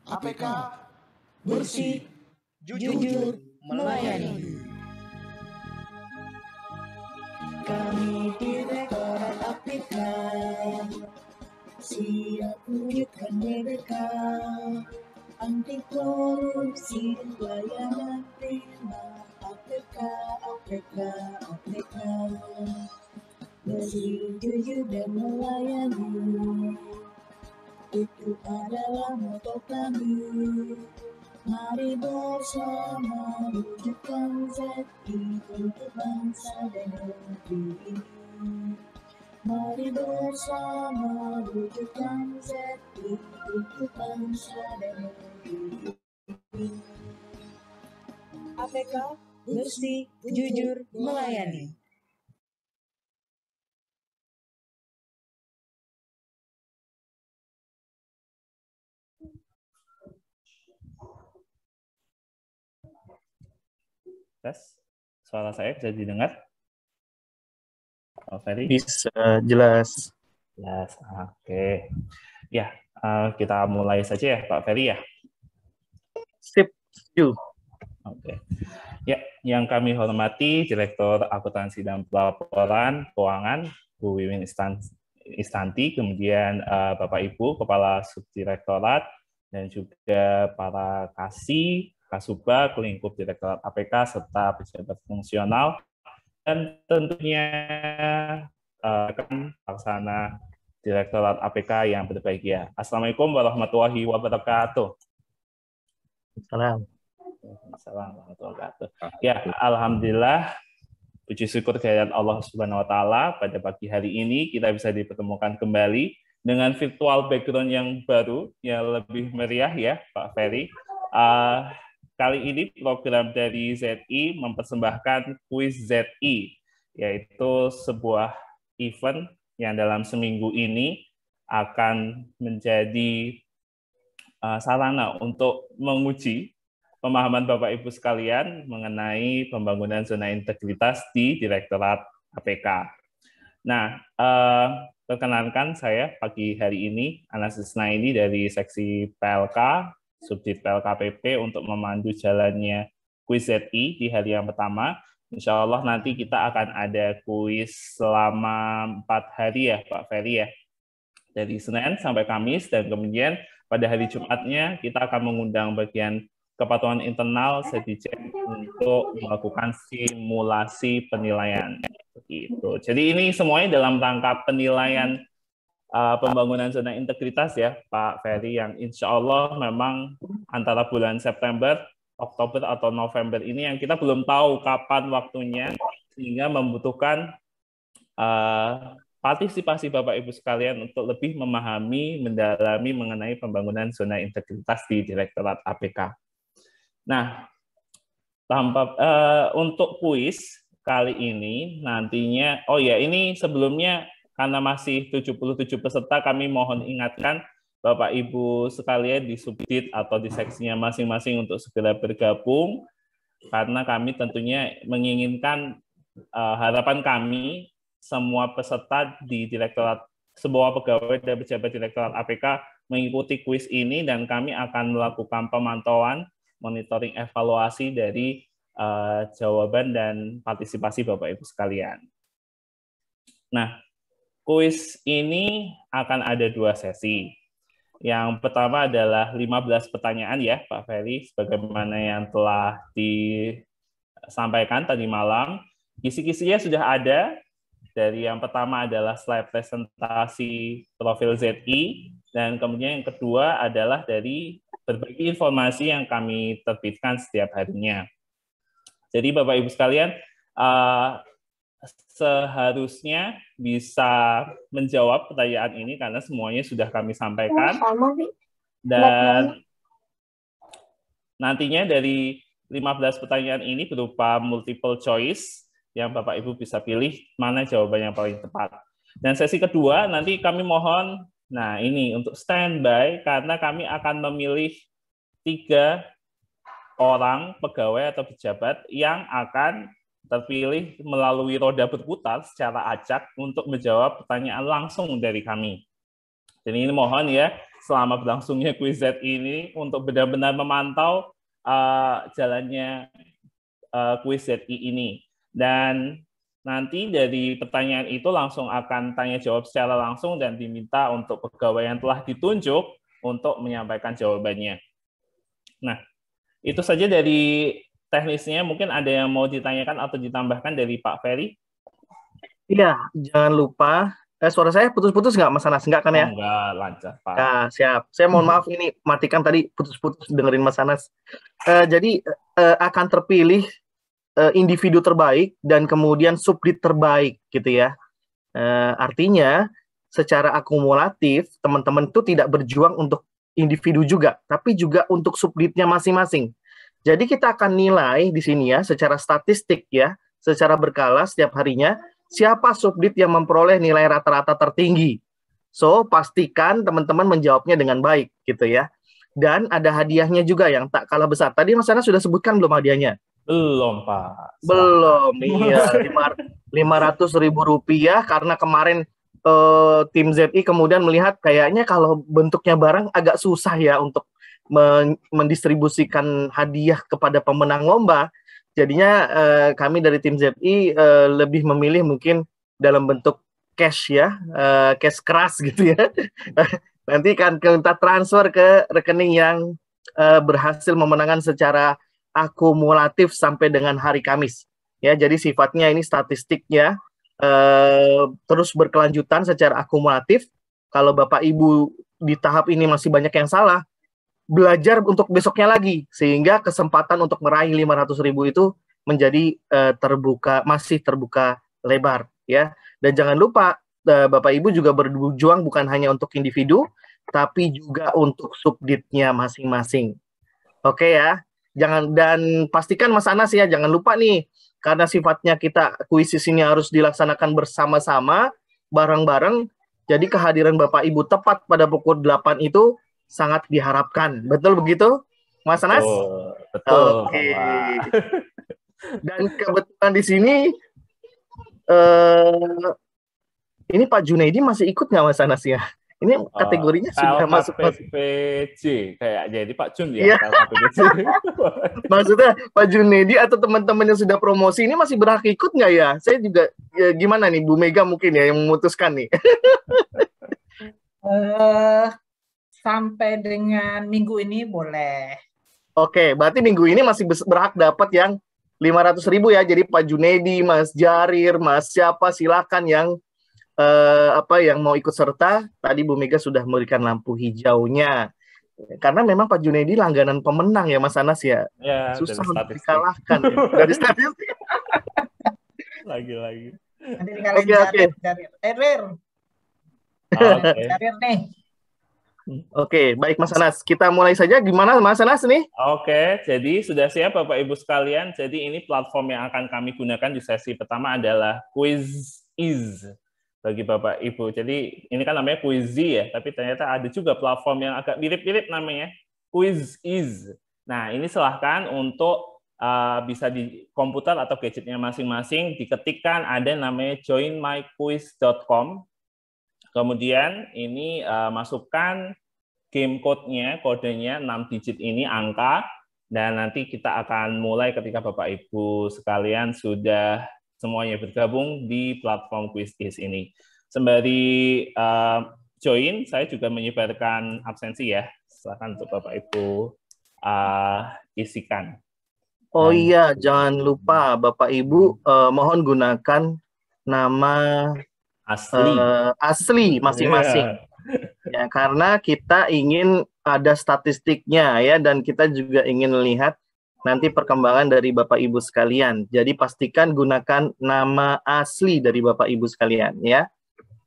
APK bersih, jujur, melayani. Kami Direktorat APK siap wujudkan mereka, anti korupsi dan pelayanan prima. APK, APK, APK bersih, jujur dan melayani. Itu adalah moto kami. Mari bersama wujudkan ZI untuk bangsa dan negeri ini. Mari bersama wujudkan ZI untuk bangsa dan negeri ini. APK bersih, jujur, melayani. Tes, suara saya bisa didengar? Pak Ferry? Bisa, jelas. Jelas, oke. Ya, kita mulai saja ya, Pak Ferry ya. Sip, setuju. Oke. Ya, yang kami hormati Direktur Akuntansi dan Pelaporan Keuangan, Bu Wiwin Istanti, kemudian Bapak Ibu Kepala Subdirektorat, dan juga para Kasih, Kasubag, lingkup Direktorat APK, serta pejabat fungsional, dan tentunya rekan pelaksana Direktorat APK yang berbahagia. Assalamualaikum warahmatullahi wabarakatuh. Salam. Assalamualaikum warahmatullahi wabarakatuh. Ya, alhamdulillah, puji syukur kehadirat Allah Subhanahu wa taala, pada pagi hari ini kita bisa dipertemukan kembali dengan virtual background yang baru, yang lebih meriah ya, Pak Ferry. Kali ini program dari ZI mempersembahkan kuis ZI, yaitu sebuah event yang dalam seminggu ini akan menjadi sarana untuk menguji pemahaman Bapak Ibu sekalian mengenai pembangunan zona integritas di Direktorat APK. Nah, perkenalkan saya pagi hari ini, Anas Isnaini dari seksi PLK, Subdit PLKPP untuk memandu jalannya kuis ZI di hari yang pertama. Insya Allah nanti kita akan ada kuis selama 4 hari ya, Pak Ferry ya. Dari Senin sampai Kamis, dan kemudian pada hari Jumatnya kita akan mengundang bagian kepatuhan internal Sedijen untuk melakukan simulasi penilaian. Begitu. Jadi ini semuanya dalam rangka penilaian pembangunan zona integritas ya, Pak Ferry, yang insya Allah memang antara bulan September, Oktober atau November ini yang kita belum tahu kapan waktunya, sehingga membutuhkan partisipasi Bapak Ibu sekalian untuk lebih memahami, mendalami mengenai pembangunan zona integritas di Direktorat APK. Nah, untuk kuis kali ini nantinya, oh ya, ini sebelumnya karena masih 77 peserta, kami mohon ingatkan Bapak Ibu sekalian di subdit atau di seksinya masing-masing untuk segera bergabung, karena kami tentunya menginginkan harapan kami semua peserta di Direktorat, semua pegawai dan pejabat Direktorat APK mengikuti kuis ini, dan kami akan melakukan pemantauan, monitoring, evaluasi dari jawaban dan partisipasi Bapak Ibu sekalian. Nah, kuis ini akan ada 2 sesi. Yang pertama adalah 15 pertanyaan ya, Pak Ferry, sebagaimana yang telah disampaikan tadi malam. Kisi-kisinya sudah ada. Dari yang pertama adalah slide presentasi profil ZI, dan kemudian yang kedua adalah dari berbagai informasi yang kami terbitkan setiap harinya. Jadi Bapak Ibu sekalian, seharusnya bisa menjawab pertanyaan ini karena semuanya sudah kami sampaikan. Dan nantinya dari 15 pertanyaan ini berupa multiple choice yang Bapak Ibu bisa pilih mana jawaban yang paling tepat. Dan sesi kedua nanti kami mohon, nah ini untuk standby karena kami akan memilih 3 orang pegawai atau pejabat yang akan terpilih melalui roda berputar secara acak untuk menjawab pertanyaan langsung dari kami. Jadi ini mohon ya, selama berlangsungnya Quiz Z ini untuk benar-benar memantau jalannya Quiz ZI ini. Dan nanti dari pertanyaan itu langsung akan tanya jawab secara langsung dan diminta untuk pegawai yang telah ditunjuk untuk menyampaikan jawabannya. Nah, itu saja dari teknisnya. Mungkin ada yang mau ditanyakan atau ditambahkan dari Pak Ferry? Iya, jangan lupa. Suara saya putus-putus nggak, Mas Anas? Nggak kan ya? Enggak, lancar, Pak. Ya, siap. Saya mohon maaf ini matikan tadi putus-putus dengerin Mas Anas. Jadi akan terpilih individu terbaik dan kemudian subdit terbaik gitu ya. Artinya secara akumulatif teman-teman itu tidak berjuang untuk individu juga, tapi juga untuk subditnya masing-masing. Jadi kita akan nilai di sini ya secara statistik ya, secara berkala setiap harinya siapa subdit yang memperoleh nilai rata-rata tertinggi. So, pastikan teman-teman menjawabnya dengan baik gitu ya. Dan ada hadiahnya juga yang tak kalah besar. Tadi Mas Anas sudah sebutkan belum hadiahnya? Belum, Pak. Belum, iya. 500.000 rupiah karena kemarin tim ZI kemudian melihat kayaknya kalau bentuknya barang agak susah ya untuk mendistribusikan hadiah kepada pemenang lomba. Jadinya kami dari tim ZI lebih memilih mungkin dalam bentuk cash ya, cash keras gitu ya. Nanti kan kita transfer ke rekening yang berhasil memenangkan secara akumulatif sampai dengan hari Kamis. Ya, jadi sifatnya ini statistiknya terus berkelanjutan secara akumulatif. Kalau Bapak Ibu di tahap ini masih banyak yang salah, belajar untuk besoknya lagi sehingga kesempatan untuk meraih 500.000 itu menjadi masih terbuka lebar ya. Dan jangan lupa Bapak Ibu juga berjuang bukan hanya untuk individu tapi juga untuk subditnya masing-masing. Oke ya. Dan pastikan Mas Anas ya, jangan lupa nih karena sifatnya kita kuisis ini harus dilaksanakan bersama-sama bareng-bareng. Jadi kehadiran Bapak Ibu tepat pada pukul 8 itu sangat diharapkan. Betul begitu, Mas Anas? Betul. Oke. Dan kebetulan di sini, ini Pak Junaidi masih ikut nggak Mas Anas ya? Ini kategorinya sudah masuk LKPPJ kayak jadi Pak Jun ya. LKPPJ. Maksudnya Pak Junaidi atau teman-teman yang sudah promosi ini masih berhak ikut nggak ya? Saya juga gimana nih Bu Mega mungkin ya yang memutuskan nih. Sampai dengan minggu ini boleh. Oke, berarti minggu ini masih berhak dapat yang 500.000 ya. Jadi Pak Junaidi, Mas Jarir, Mas siapa silakan yang yang mau ikut serta. Tadi Bu Mega sudah memberikan lampu hijaunya. Karena memang Pak Junaidi langganan pemenang ya Mas Anas ya. Ya, susah untuk dikalahkan ya. Dari statistik. Lagi-lagi. Nanti dikalahin Jarir. Jarir nih. Oke, baik Mas Anas. Kita mulai saja. Gimana Mas Anas nih? Oke, jadi sudah siap Bapak Ibu sekalian. Jadi ini platform yang akan kami gunakan di sesi pertama adalah Quiziz bagi Bapak Ibu. Jadi ini kan namanya Quizy ya, tapi ternyata ada juga platform yang agak mirip-mirip namanya Quiziz. Nah, ini silahkan untuk bisa di komputer atau gadgetnya masing-masing diketikkan ada namanya joinmyquiz.com. Kemudian ini masukkan game code-nya, kodenya 6 digit ini angka, dan nanti kita akan mulai ketika Bapak Ibu sekalian sudah semuanya bergabung di platform Quiziz ini. Sembari join, saya juga menyebarkan absensi ya. Silakan untuk Bapak Ibu isikan. Oh iya, jangan lupa Bapak Ibu mohon gunakan nama asli masing-masing. Ya, karena kita ingin ada statistiknya ya, dan kita juga ingin melihat nanti perkembangan dari Bapak Ibu sekalian. Jadi pastikan gunakan nama asli dari Bapak Ibu sekalian ya.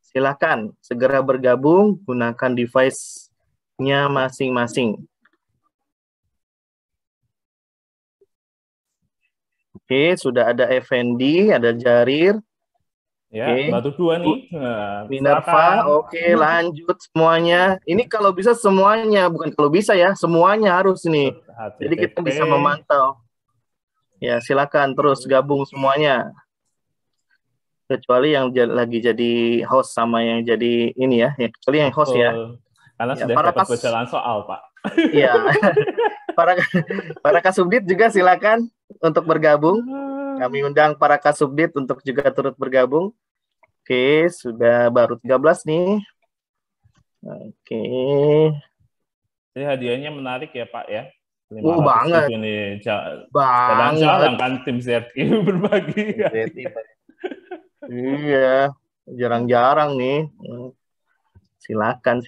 Silakan segera bergabung, gunakan device-nya masing-masing. Oke, sudah ada Effendi, ada Jarir. Ya, baru 2 nih. Minerva, oke, lanjut semuanya. Ini kalau bisa semuanya, bukan kalau bisa ya, semuanya harus nih. Jadi kita bisa memantau. Ya, silakan terus gabung semuanya. Kecuali yang lagi jadi host sama yang jadi ini ya, kecuali yang host ya. Karena Ya, sudah dapat bocoran soal, Pak. Iya. para Kasubdit juga silakan untuk bergabung. Kami undang para Kasubdit untuk juga turut bergabung. Oke, sudah baru 13 nih. Oke. Jadi hadiahnya menarik ya, Pak ya. 500 Banget. ribu nih. Banget. Jarang kan tim ZI berbagi. Iya, jarang-jarang nih. Silakan.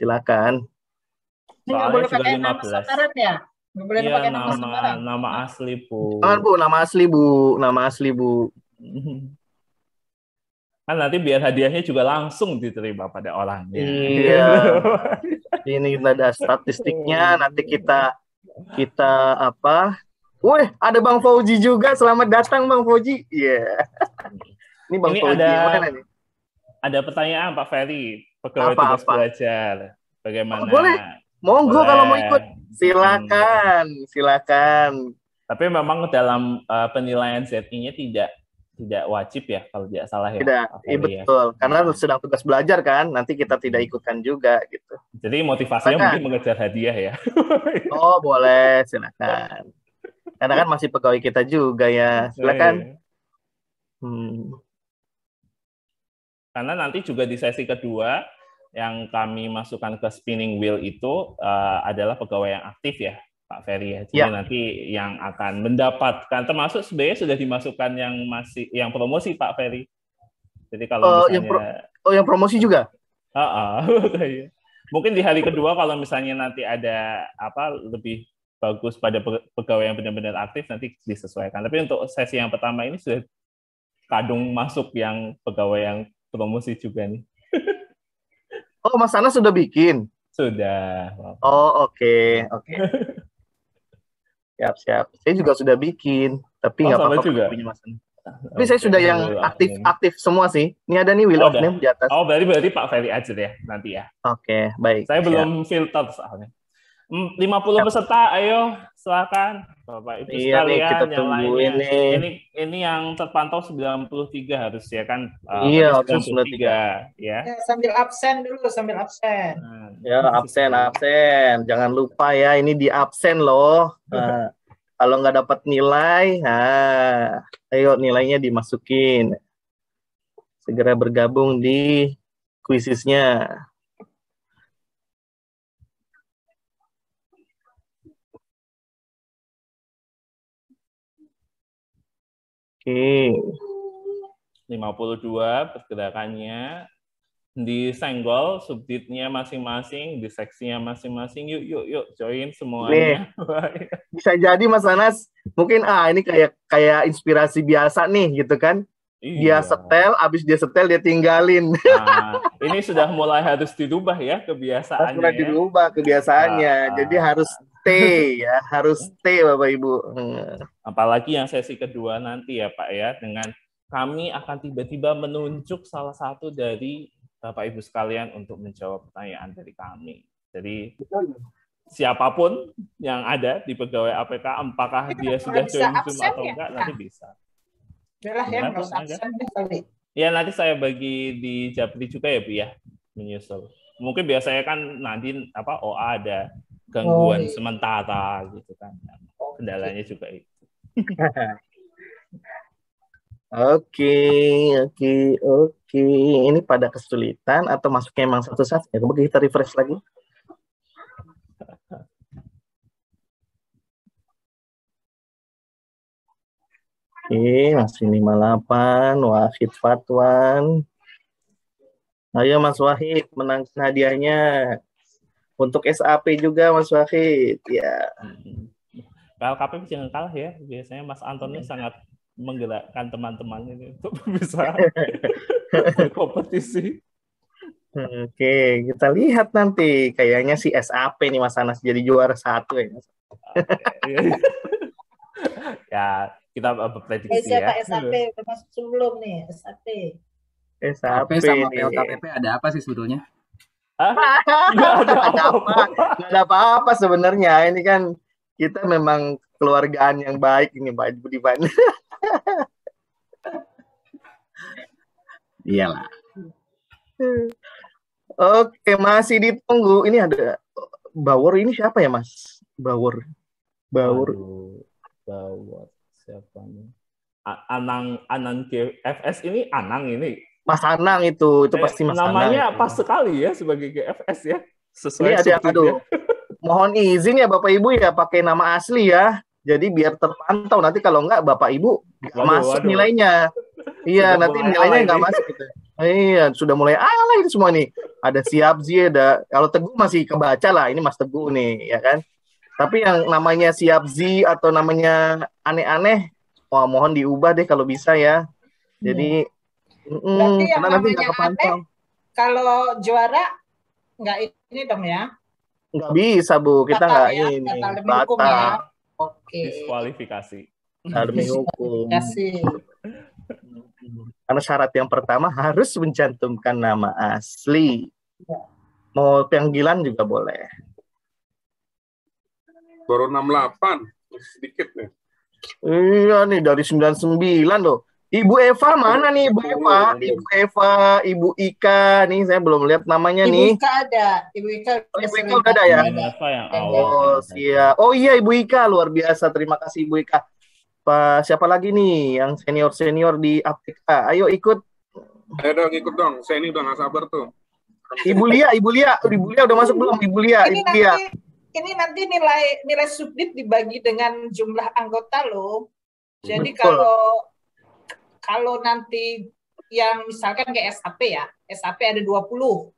Ini nggak boleh pakai nama samaran ya? Nggak boleh pakai nama samaran. Nama asli, Bu. Jangan, Bu, nama asli, Bu. Kan nanti biar hadiahnya juga langsung diterima pada orangnya. Iya. Ini ada statistiknya, nanti kita apa? Wih, ada Bang Fauji juga. Selamat datang Bang Fauji. Iya. Ini Bang Fauji yang mana nih? Ada pertanyaan Pak Ferry, pegawai tugas belajar. Bagaimana? Boleh. Monggo kalau mau ikut. Silakan. Tapi memang dalam penilaian ZI-nya tidak wajib ya kalau tidak salah ya. Tidak, iya betul. Karena sedang tugas belajar kan, nanti kita tidak ikutkan juga gitu. Jadi motivasinya mungkin mengejar hadiah ya. Oh boleh, silakan. Karena kan masih pegawai kita juga ya, silakan. Karena nanti juga di sesi kedua yang kami masukkan ke spinning wheel itu adalah pegawai yang aktif ya, Pak Ferry ya. Jadi nanti yang akan mendapatkan, termasuk sebenarnya sudah dimasukkan yang promosi Pak Ferry. Jadi kalau misalnya yang promosi juga? Mungkin di hari kedua kalau misalnya nanti ada lebih bagus pada pegawai yang benar-benar aktif nanti disesuaikan. Tapi untuk sesi yang pertama ini sudah kadung masuk yang pegawai yang promosi juga nih. Oh, Mas Anas sudah bikin? Sudah. Oh, oke. Siap. Saya juga sudah bikin, tapi nggak apa-apa juga. Mas Anas. Tapi saya sudah yang aktif semua sih. Ini ada nih Wheel of Name di atas. Oh, berarti Pak Ferry aja ya nanti ya. Oke, baik. Saya belum filter soalnya. 50 peserta, ayo silakan Bapak Ibu sekalian kita yang lainnya. Ini yang terpantau 93 harus ya kan? Iya, 93. Ya, sambil absen dulu, Ya, absen. Jangan lupa ya, ini di absen loh. Kalau nggak dapat nilai, ayo nilainya dimasukin. Segera bergabung di kuisisnya. Oke. 52 pergerakannya. Disenggol subditnya masing-masing, di seksinya masing-masing. Yuk join semuanya. Bisa jadi Mas Anas, mungkin ini kayak inspirasi biasa nih gitu kan. Dia setel, abis dia setel dia tinggalin. Ini sudah mulai harus dirubah ya kebiasaannya. Mulai dirubah kebiasaannya. Jadi harus stay ya, harus stay Bapak Ibu. Apalagi yang sesi kedua nanti ya Pak ya, dengan kami akan tiba-tiba menunjuk salah satu dari Bapak Ibu sekalian untuk menjawab pertanyaan dari kami. Jadi siapapun yang ada di pegawai APK, apakah dia sudah join Zoom atau enggak, nanti bisa. Ya nanti saya bagi di Japri juga ya Bu ya, menyusul. Mungkin biasanya kan nanti OA ada gangguan sementara gitu kan. Kendalanya juga itu. Oke. Ini pada kesulitan atau masuknya emang satu-satu ya? Coba kita refresh lagi. Oke, masih 58, Wahid Fatwan. Ayo Mas Wahid, menangkan hadiahnya. Untuk SAP juga Mas Wahid. Ya. KLKP jangan kalah ya. Biasanya Mas Anton ini sangat menggerakkan teman-temannya untuk bisa berkompetisi. Oke, kita lihat nanti. Kayaknya si SAP nih Mas Anas jadi juara 1 ya. Ya, kita berprediksi ya. SAP termasuk sebelum nih, SAP sama PLKPP ada apa sih sebetulnya? Nggak ada apa-apa sebenarnya. Ini kan kita memang keluargaan yang baik ini Pak Budiman. Iyalah. Oke, masih ditunggu. Ini ada Bawor ini siapa ya, Mas? Bawor. Aduh, Bawor. Siapa nih? Anang GFS ini Anang ini. Mas Anang itu pasti Mas Anang. Namanya pas sekali ya sebagai GFS ya. Sesuai ini ada, aduh, mohon izin ya Bapak Ibu ya pakai nama asli ya. Jadi biar terpantau, nanti kalau enggak Bapak Ibu nggak masuk nilainya. Iya, nanti nilainya nggak masuk gitu. Iya, sudah mulai alay itu semua nih. Ada Siapzi, ada, kalau Teguh masih kebaca lah, ini Mas Teguh nih, ya kan. Tapi yang namanya Siapzi atau namanya aneh-aneh, wah mohon diubah deh kalau bisa ya. Jadi berarti yang namanya aneh, kalau juara nggak ini dong ya? Nggak bisa, Bu. Kita nggak ya? Ini. Batal. Ya? Oke. Diskualifikasi. Demi hukum. Karena syarat yang pertama harus mencantumkan nama asli. Mau panggilan juga boleh. Baru 68. Sedikit nih. Iya nih, dari 99 loh. Ibu Eva mana nih Ibu Eva? Ibu Eva, Ibu Ika nih saya belum lihat namanya nih. Ibu Ika ada, Ibu Ika udah ada ya. Oh siap. Oh iya Ibu Ika luar biasa. Terima kasih Ibu Ika. Pak siapa lagi nih yang senior di APK? Ayo ikut. Ayo dong ikut dong. Saya ini udah nggak sabar tuh. Ibu Lia udah masuk belum? Ibu Lia. Ini nanti nilai subdit dibagi dengan jumlah anggota loh. Jadi betul. Kalau nanti yang misalkan kayak SAP ya, SAP ada 20.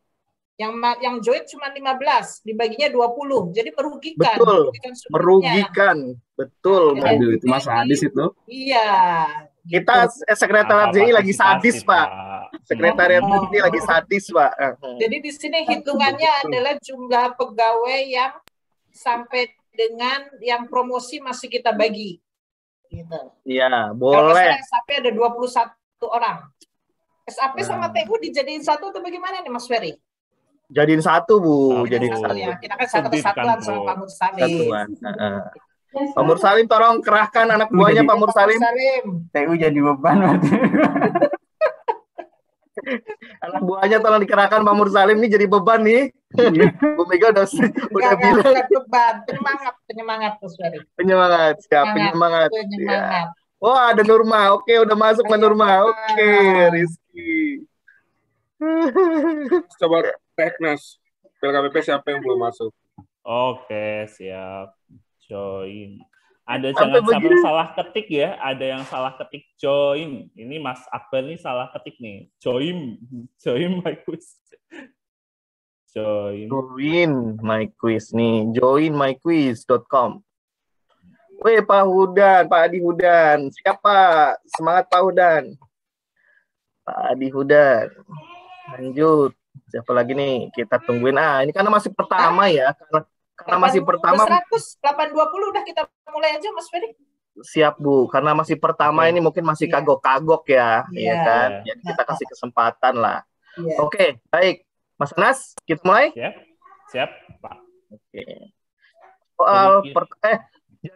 Yang join cuma 15, dibaginya 20. Jadi merugikan. Betul. Merugikan. Betul. Aduh, itu Mas sadis itu. Iya. Kita sekretariat JI lagi sadis, Pak. Sekretariat JI lagi sadis, Pak. Jadi di sini hitungannya adalah jumlah pegawai yang sampai dengan yang promosi masih kita bagi. Gitu. Iya, boleh. Kalau SAP ada 21 orang. SAP sama TU dijadiin satu atau bagaimana nih Mas Ferry? Jadiin satu, Bu. Jadiin satu. Ya. Kita kan satu kesatuan sama Pak Mursalim. Pak Mursalim tolong kerahkan anak buahnya Pak Mursalim. TU jadi beban berarti. Anak buahnya tolong dikerahkan Pak Mursalim nih jadi beban nih. Bu Mega udah bilang. Beban, penyemangat Mas Ferry. Penyemangat, siap, penyemangat. Ya. Oh, ada Nurma. Oke, udah masuk Mbak Nurma. Oke, Rizky. Coba Teknas. PLKPP siapa yang belum masuk? Oke, siap. Join. Ada jangan sampai salah ketik ya. Ada yang salah ketik join. Ini Mas Akbar nih salah ketik nih. Join my quiz. Join my quiz nih. joinmyquiz.com. Weh Pak Hudan, Pak Adi Hudan. Siapa? Semangat Pak Hudan. Pak Adi Hudan. Lanjut. Siapa lagi nih? Kita tungguin. Ini karena masih pertama ya. Karena masih pertama. 820 udah kita mulai aja Mas Ferry. Siap Bu. Karena masih pertama ini mungkin masih kagok-kagok ya. Iya kan? Jadi kita kasih kesempatan lah. Oke, baik. Mas Anas, kita mulai? Siap, Pak. Oke.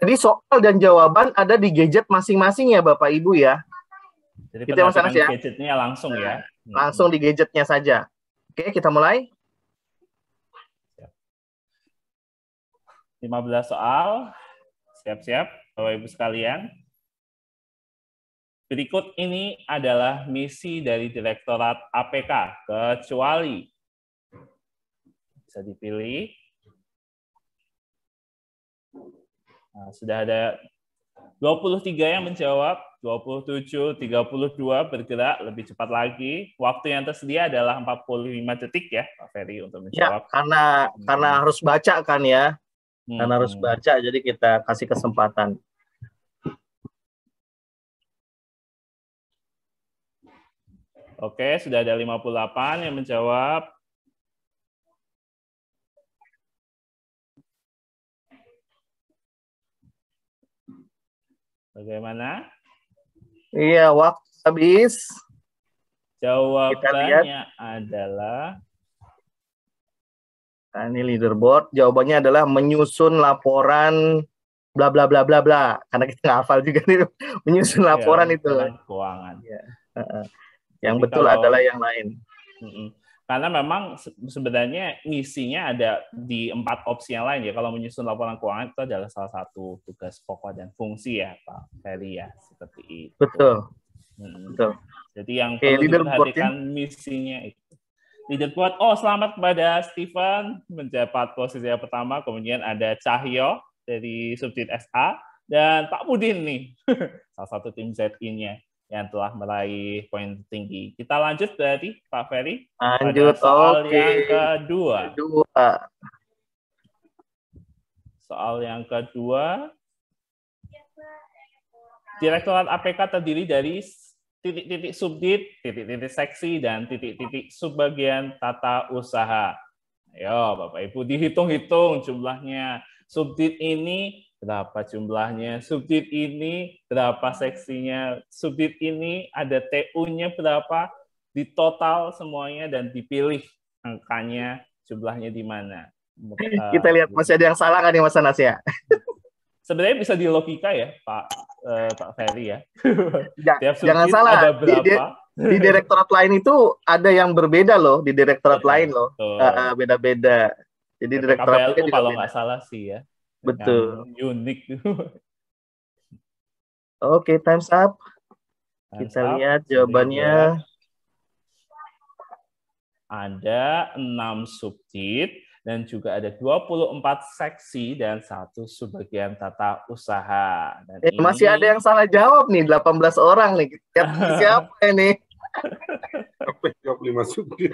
Jadi soal dan jawaban ada di gadget masing-masing ya Bapak Ibu ya. Jadi kita Mas Anas ya. Gadgetnya langsung ya. Langsung di gadgetnya saja. Oke, kita mulai. 15 soal. Siap-siap, Bapak Ibu sekalian. Berikut ini adalah misi dari Direktorat APK, kecuali bisa dipilih. Nah, sudah ada 23 yang menjawab, 27, 32 bergerak lebih cepat lagi. Waktu yang tersedia adalah 45 detik ya, Pak Ferry untuk menjawab. Ya, karena harus baca kan ya. Karena harus baca, jadi kita kasih kesempatan. Oke, sudah ada 58 yang menjawab. Bagaimana? Iya, waktu habis. Jawabannya adalah... Nah, ini leaderboard. Jawabannya adalah menyusun laporan bla bla bla bla bla. Karena kita nggak hafal juga nih. Menyusun laporan itu. Keuangan. Ya. Yang betul adalah yang lain. Karena memang sebenarnya misinya ada di 4 opsi yang lain ya. Kalau menyusun laporan keuangan itu adalah salah satu tugas pokok dan fungsi ya Pak Ferry ya, seperti itu. Betul. Betul. Jadi yang perlu diperhatikan misinya itu. Leaderboard, selamat kepada Steven menjabat posisi yang pertama, kemudian ada Cahyo dari Subdit SA, dan Pak Mudin nih, salah satu tim ZI-nya yang telah meraih poin tinggi. Kita lanjut berarti Pak Ferry. Lanjut, soal yang kedua. Soal yang kedua, Direktorat APK terdiri dari titik-titik subdit, titik-titik seksi, dan titik-titik subbagian tata usaha. Ayo Bapak Ibu dihitung-hitung jumlahnya. Subdit ini berapa jumlahnya, subdit ini berapa seksinya, subdit ini ada TU-nya berapa, di total semuanya dan dipilih angkanya, jumlahnya di mana. Kita lihat masih ada yang salah kan nih Mas Anas ya? Sebenarnya bisa di logika ya Pak Ferry ya. Jangan salah, ada berapa? Di direktorat lain itu ada yang berbeda loh, di direktorat lain loh, beda-beda. Jadi direktorat KPLU kalau nggak salah sih ya. Betul. Yang unik. Oke, time's up. Kita lihat jawabannya. Ada 6 subdit dan juga ada 24 seksi dan 1 subbagian tata usaha. Dan masih ada yang salah jawab nih, 18 orang nih. Siapa ini? Apa jawab 5 subdit?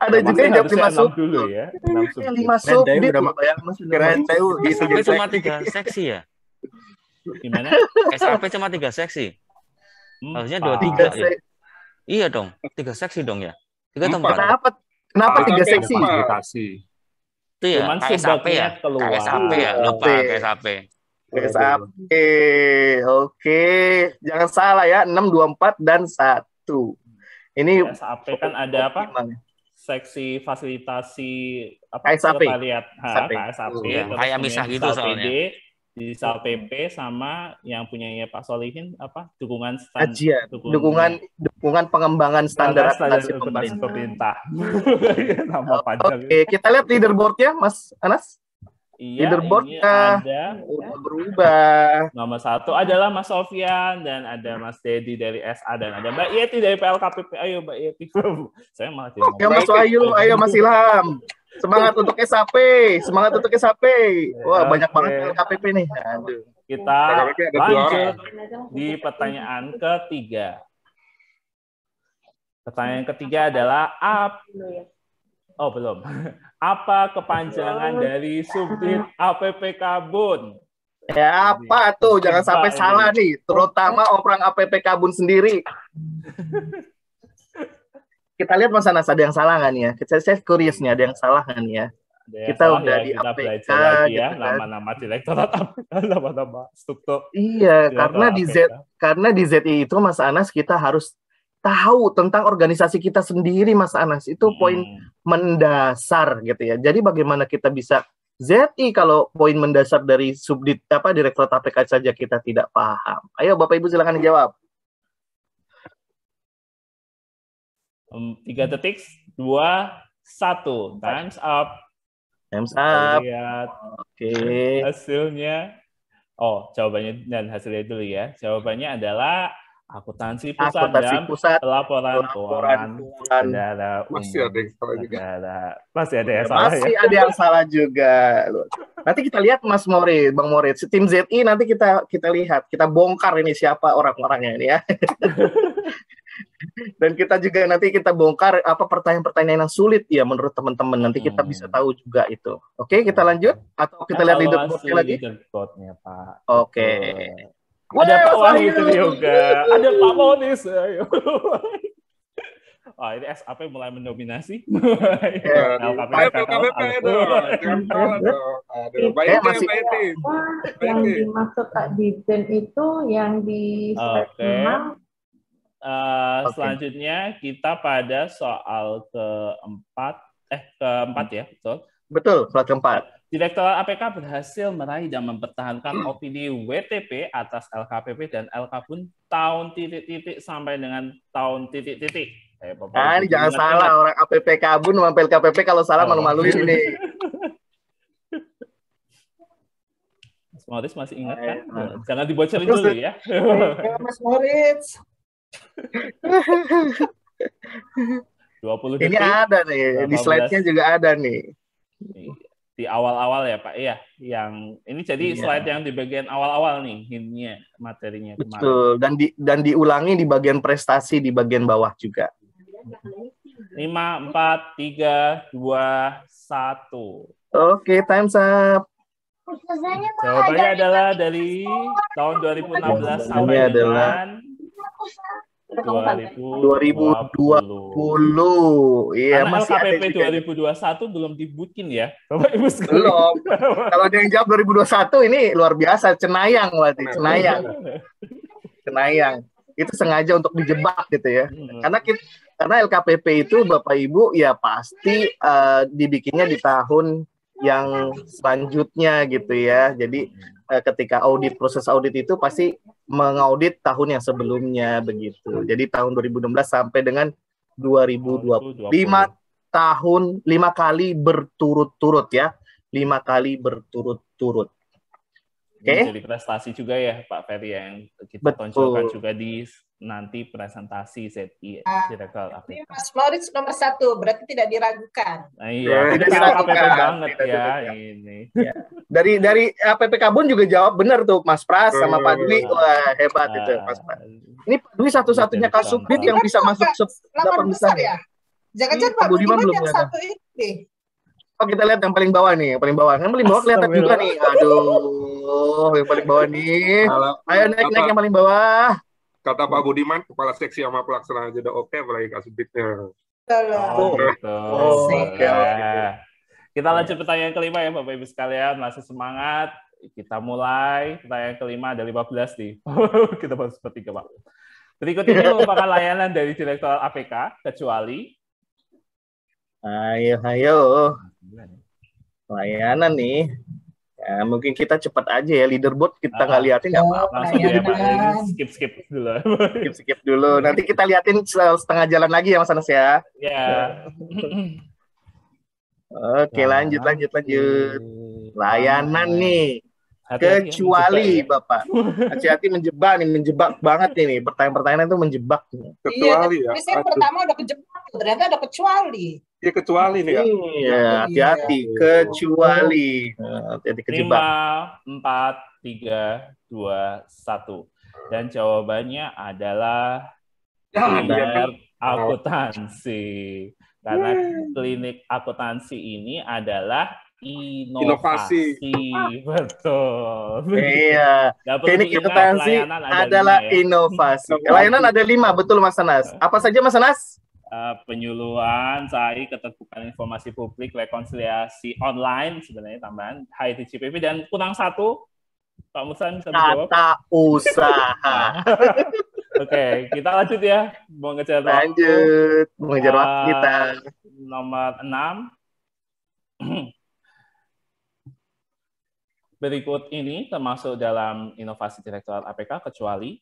Ada juga yang jawab 5 sub dulu ya. 6 subdit. Keren tahu SAP cuma 3 seksi ya? Gimana? SAP cuma 3 seksi. Harusnya 23 ya. Iya dong, 3 seksi dong ya. 3 tempat. Kenapa 3 seksi? Itu ya, KSAP ya. KSAP ya, lupa KSAP. KSAP. Oke, jangan salah ya, 6, 24 dan 1. Ini KSAP kan ada apa? Seksi fasilitasi apa? KSAP. KSAP. Kayak misah gitu soalnya. Di Sal PP sama yang punyanya Pak Solihin apa? Dukungan dukungan pengembangan standar pemerintah. Nama panjang. Oke, kita lihat leaderboard-nya Mas Anas. Iya, leaderboard-nya udah berubah. Nomor 1 adalah Mas Sofyan dan ada Mas Dedi dari SA dan ada Mbak Yeti dari PLKPP. Ayo Mbak Yeti. Saya malah Oke, Mas Wahyu, ayo Mas Ilham. Semangat untuk SAP, semangat untuk SAP. Wah, banyak banget LKPP nih. Aduh. Kita lanjut di pertanyaan ketiga. Pertanyaan ketiga adalah belum. Apa kepanjangan dari subdit APPK Bun? Ya, apa tuh? Jangan sampai salah nih, terutama orang APPK Bun sendiri. Kita lihat Mas Anas, ada yang salah nggak nih ya? Saya curious nih, ada yang salah nggak nih ya? Kita udah di APK lagi ya, nama-nama direktorat APK, nama-nama struktur. Iya, karena di ZI itu Mas Anas kita harus tahu tentang organisasi kita sendiri Mas Anas. Itu poin mendasar gitu ya. Jadi bagaimana kita bisa ZI kalau poin mendasar dari subdit direktorat APK saja kita tidak paham. Ayo Bapak Ibu silakan dijawab. 3 detik, 2, 1. Time's up. Time's up. Lihat Oke. Hasilnya. Jawabannya dan hasilnya dulu ya. Jawabannya adalah akuntansi pusat dan pelaporan keuangan negara umum. Masih ada yang salah juga. Masih ada yang salah Masih ada yang salah juga. Nanti kita lihat Mas Moritz, Bang Moritz, tim ZI nanti kita lihat, kita bongkar ini siapa orang-orangnya ini ya. Dan kita juga nanti kita bongkar apa pertanyaan-pertanyaan yang sulit ya menurut teman-teman. Nanti kita bisa tahu juga itu. Oke, kita lanjut atau kita lihat leaderboard-nya lagi? Leaderboard-nya, Pak. Oke. Ada Pak Wahyu juga. Ada Pak Monis. Ayo. Ini SAP mulai mendominasi. LKPP yang dimaksud Kak Dirjen itu yang di selanjutnya kita pada soal keempat ya, betul? Betul, soal keempat. Direktorat APK berhasil meraih dan mempertahankan opini WTP atas LKPP dan LK Bun tahun titik-titik sampai dengan tahun titik-titik. Ini jangan salah, orang APP Kabun sama PLKPP kalau salah malu-maluin nih. Mas Moritz masih ingat kan? Jangan dibocorin dulu ya. Mas Moritz. 20 Ini detik. ada nih, di slide-nya juga ada nih. Di awal-awal ya Pak, iya. Yang ini jadi slide yang di bagian awal-awal nih, hintnya, materinya kemarin. Betul, dan diulangi di bagian prestasi di bagian bawah juga. 5, 4, 3, 2, 1. Oke, time's up. Jawabannya adalah dari tahun 2016 sampai dengan 2020. Iya, karena masih LKPP ada 2021 belum dibukin ya, Bapak Ibu sekalian. Belum. Kalau ada yang jawab 2021 ini luar biasa, cenayang berarti, cenayang. Itu sengaja untuk dijebak gitu ya. Karena LKPP itu Bapak Ibu ya pasti dibikinnya di tahun yang selanjutnya gitu ya. Jadi ketika proses audit itu pasti mengaudit tahun yang sebelumnya begitu. Jadi tahun 2016 sampai dengan 2020. 5 kali berturut-turut ya. 5 kali berturut-turut. Oke. Jadi prestasi juga ya Pak Ferry yang kita tonjolkan juga di nanti presentasi ZI Direktur APK. Mas Moritz nomor 1, berarti tidak diragukan. Iya, tidak diragukan banget ya ini. Ya. Dari APP Kabun juga jawab benar tuh Mas Pras sama Pak Dwi. Wah, hebat itu Mas Pras. Ini Pak Dwi satu-satunya Kasubdit yang bisa masuk 8 besar ya. Jangan-jangan Pak Budiman yang satu ini. Oh, kita lihat yang paling bawah nih, yang paling bawah. Yang paling bawah kelihatan juga nih. Aduh, yang paling bawah nih. Ayo naik yang paling bawah. Kata Pak Budiman, kepala seksi sama pelaksana aja udah oke, apalagi Kasubditnya. Kita lanjut pertanyaan kelima ya Bapak Ibu sekalian, masih semangat. Kita mulai pertanyaan kelima, ada 15 nih. Kita baru sepertiga Pak. Berikut ini merupakan layanan dari Direktur APK, kecuali Ayo. Layanan nih. Ya, mungkin kita cepat aja ya, leaderboard kita nggak liatin nggak apa-apa. Langsung ya Pak, skip dulu. Skip dulu. Nanti kita liatin setengah jalan lagi ya Mas Anas ya. Ya. Oke, lanjut. Layanan nih. Kecuali Bapak. Hati-hati menjebak banget ini. Pertanyaan-pertanyaan itu menjebak. Kecuali ya. Saya pertama udah kejebak, ternyata ada kecuali. Iya kecuali nih ya. Iya, hati-hati kecuali. Hati-hati kejebak. 5, 4, 3, 2, 1. Dan jawabannya adalah klinik akuntansi. Karena klinik akuntansi ini adalah inovasi. Betul. Iya. Klinik akuntansi adalah inovasi. Layanan ada 5, betul Mas Anas. Apa saja Mas Anas? Penyuluhan, SAI, keterbukaan informasi publik, rekonsiliasi online, sebenarnya tambahan, HITCPP, dan kurang 1, Pak Musa bisa menjawab. Tata usaha. Oke, kita lanjut ya. Mau ngejar waktu kita. Nomor 6. Berikut ini termasuk dalam inovasi Direktorat APK, kecuali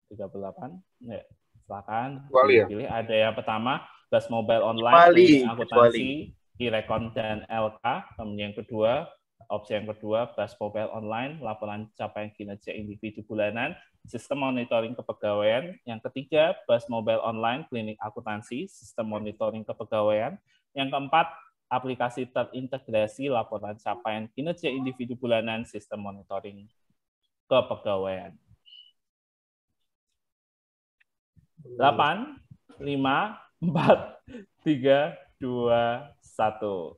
38. Ya, silakan. Pilih. Ada yang pertama, Bas Mobile Online, akuntansi, e-rekon dan LK. Kemudian yang kedua, opsi yang kedua, Bas Mobile Online, laporan capaian kinerja individu bulanan, sistem monitoring kepegawaian. Yang ketiga, Bas Mobile Online, klinik akuntansi, sistem monitoring kepegawaian. Yang keempat, aplikasi terintegrasi, laporan capaian kinerja individu bulanan, sistem monitoring kepegawaian. 8, 5, 4, 3, 2, 1.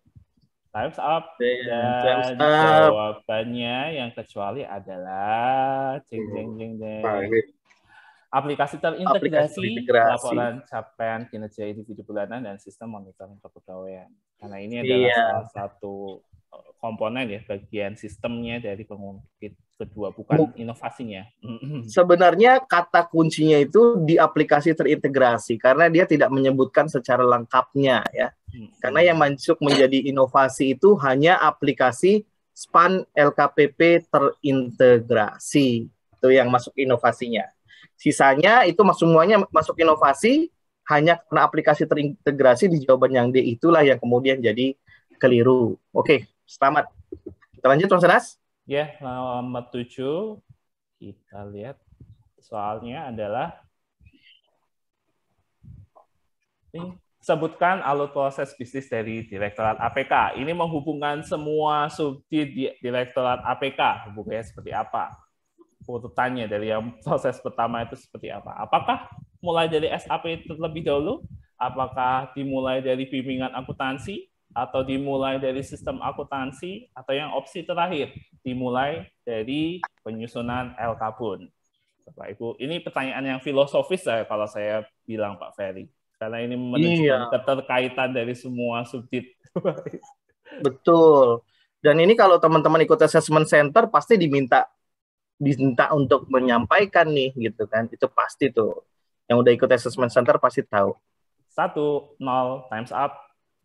Time's up. Dan jawabannya yang kecuali adalah aplikasi terintegrasi, laporan capaian kinerja individu bulanan, dan sistem monitoring kepegawaian. Karena ini adalah salah satu komponen ya, bagian sistemnya dari pengungkit kedua, bukan inovasinya. Sebenarnya kata kuncinya itu di aplikasi terintegrasi, karena dia tidak menyebutkan secara lengkapnya ya. Karena yang masuk menjadi inovasi itu hanya aplikasi SPAN LKPP terintegrasi, itu yang masuk inovasinya. Sisanya itu semuanya masuk inovasi, hanya karena aplikasi terintegrasi di jawaban yang D itulah yang kemudian jadi keliru. Oke, selamat. Kita lanjut, Mas Anas. Ya, nomor 7. Kita lihat soalnya adalah ini, sebutkan alur proses bisnis dari Direktorat APK. Ini menghubungkan semua subdit di Direktorat APK. Hubungannya seperti apa? Urutannya dari yang proses pertama itu seperti apa? Apakah mulai dari SAP terlebih dahulu? Apakah dimulai dari bimbingan akuntansi? Atau dimulai dari sistem akuntansi? Atau yang opsi terakhir, dimulai dari penyusunan LK-Bun? Bapak Ibu, ini pertanyaan yang filosofis ya kalau saya bilang Pak Ferry. Karena ini menunjukkan keterkaitan dari semua subdit. Betul. Dan ini kalau teman-teman ikut assessment center pasti diminta untuk menyampaikan nih gitu kan. Itu pasti tuh. Yang udah ikut assessment center pasti tahu. 1, 0, times up.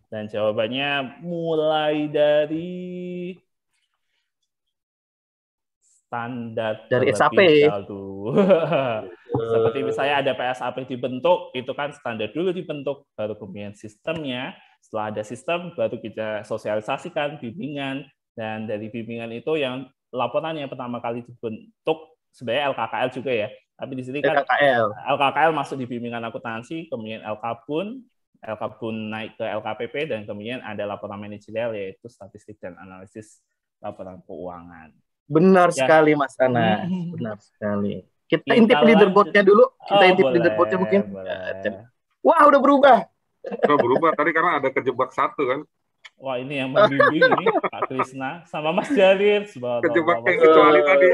Dan jawabannya mulai dari standar dari SAP. Seperti misalnya ada PSAP dibentuk, itu kan standar dulu dibentuk, baru kemudian sistemnya. Setelah ada sistem, baru kita sosialisasikan bimbingan, dan dari bimbingan itu yang laporan yang pertama kali dibentuk sebenarnya LKKL juga ya. Tapi di sini kan LKKL masuk di bimbingan akuntansi, kemudian LK-Bun naik ke LKPP, dan kemudian ada laporan manajerial yaitu statistik dan analisis laporan keuangan. Benar sekali Mas Anas, benar sekali. Kita intip leaderboard-nya dulu. Leaderboard-nya mungkin. Wah, udah berubah. Udah berubah tadi karena ada kejebak 1 kan. Wah, ini yang membimbing ini Pak Krisna sama Mas Jarir. Kejebak yang kecuali tadi.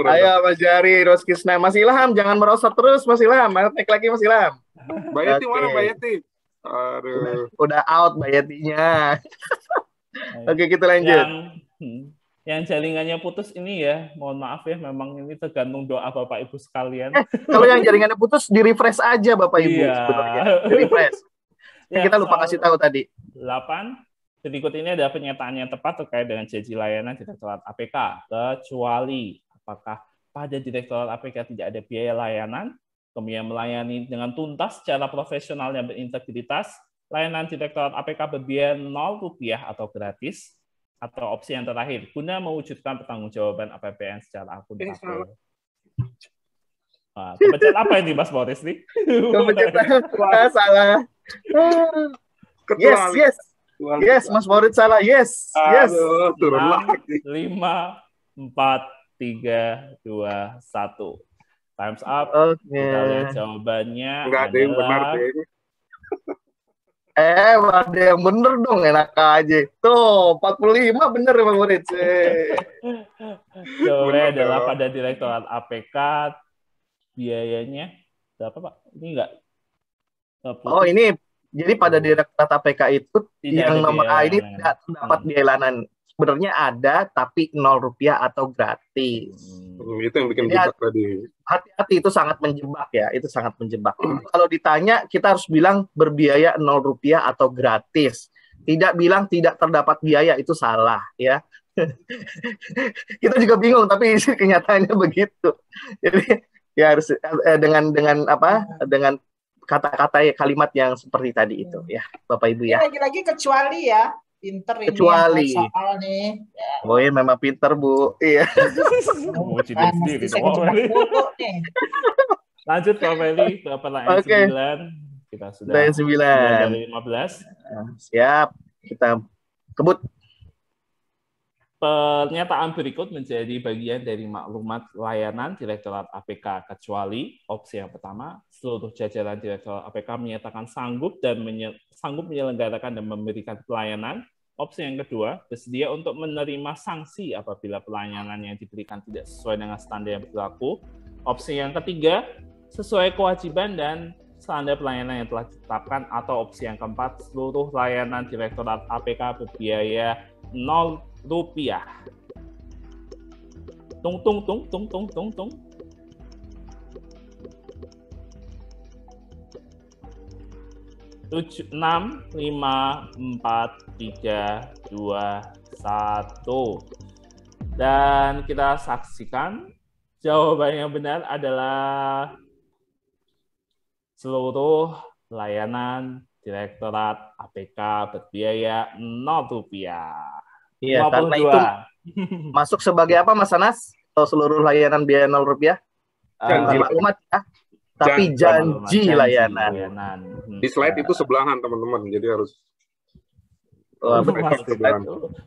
Ayo Mas Jarir, Mas Krisna, Mas Ilham, jangan merosot terus Mas Ilham. Naik lagi Mas Ilham. Mbak Yeti mana Mbak Yeti? Aduh. Udah out Mbak Yetinya. Oke, kita lanjut. Yang jaringannya putus ini ya, mohon maaf ya, memang ini tergantung doa Bapak Ibu sekalian. Kalau yang jaringannya putus, di-refresh aja Bapak Ibu. Iya. Di-refresh. Ya, kita lupa kasih tahu tadi. 8. Berikut ini ada pernyataan yang tepat terkait dengan janji layanan Direktorat APK. Kecuali apakah pada Direktorat APK tidak ada biaya layanan, kemudian melayani dengan tuntas secara profesional dan berintegritas, layanan Direktorat APK berbiaya Rp0 atau gratis, atau opsi yang terakhir, guna mewujudkan pertanggungjawaban APBN secara akuntabel. Kepencet apa ini Mas Boris nih? Kepencet salah. Yes, Mas Boris salah. Yes. Turun lagi. 5, 4, 3, 2, 1. Times up. Kita lihat jawabannya. Enggak ada yang benar deh. Ada yang bener dong, enak aja. Tuh, 45 bener Bang Murid. Jawabannya adalah pada Direktorat APK biayanya berapa Pak? Ini enggak. Oh, ini jadi pada Direktorat APK itu tidak yang nomor A ini tidak dapat biaya layanan. Sebenarnya ada, tapi Rp0 atau gratis. Itu yang bikin jebak tadi. Hati-hati, itu sangat menjebak ya. Itu sangat menjebak. Kalau ditanya, kita harus bilang berbiaya Rp0 atau gratis. Tidak bilang tidak terdapat biaya, itu salah ya. Kita juga bingung, tapi kenyataannya begitu. Jadi ya harus dengan kata-kata kalimat yang seperti tadi itu ya, Bapak Ibu ya. Lagi-lagi kecuali ya. Pinter ini kecuali soal nih. Ya. Oh iya, memang pinter Bu. Iya. Lanjut Pak Feli ke pertanyaan 9. Kita sudah 9 dari 15. Siap. Kita kebut. Pernyataan berikut menjadi bagian dari maklumat layanan Direktorat APK kecuali opsi yang pertama, seluruh jajaran Direktorat APK menyatakan sanggup menyelenggarakan dan memberikan pelayanan. Opsi yang kedua, bersedia untuk menerima sanksi apabila pelayanan yang diberikan tidak sesuai dengan standar yang berlaku. Opsi yang ketiga, sesuai kewajiban dan standar pelayanan yang telah ditetapkan. Atau opsi yang keempat, seluruh layanan Direktorat APK berbiaya Rp0. Tung. 7, 6, 5, 4, 3, 2, 1. Dan kita saksikan Jawaban yang benar adalah seluruh layanan Direktorat APK berbiaya Rp0. Iya, karena itu 52. masuk sebagai apa, Mas Anas? Kalau seluruh layanan biaya Rp0, bukan maklumat ya, tapi janji layanan. Di slide itu sebelahan, teman-teman. Jadi harus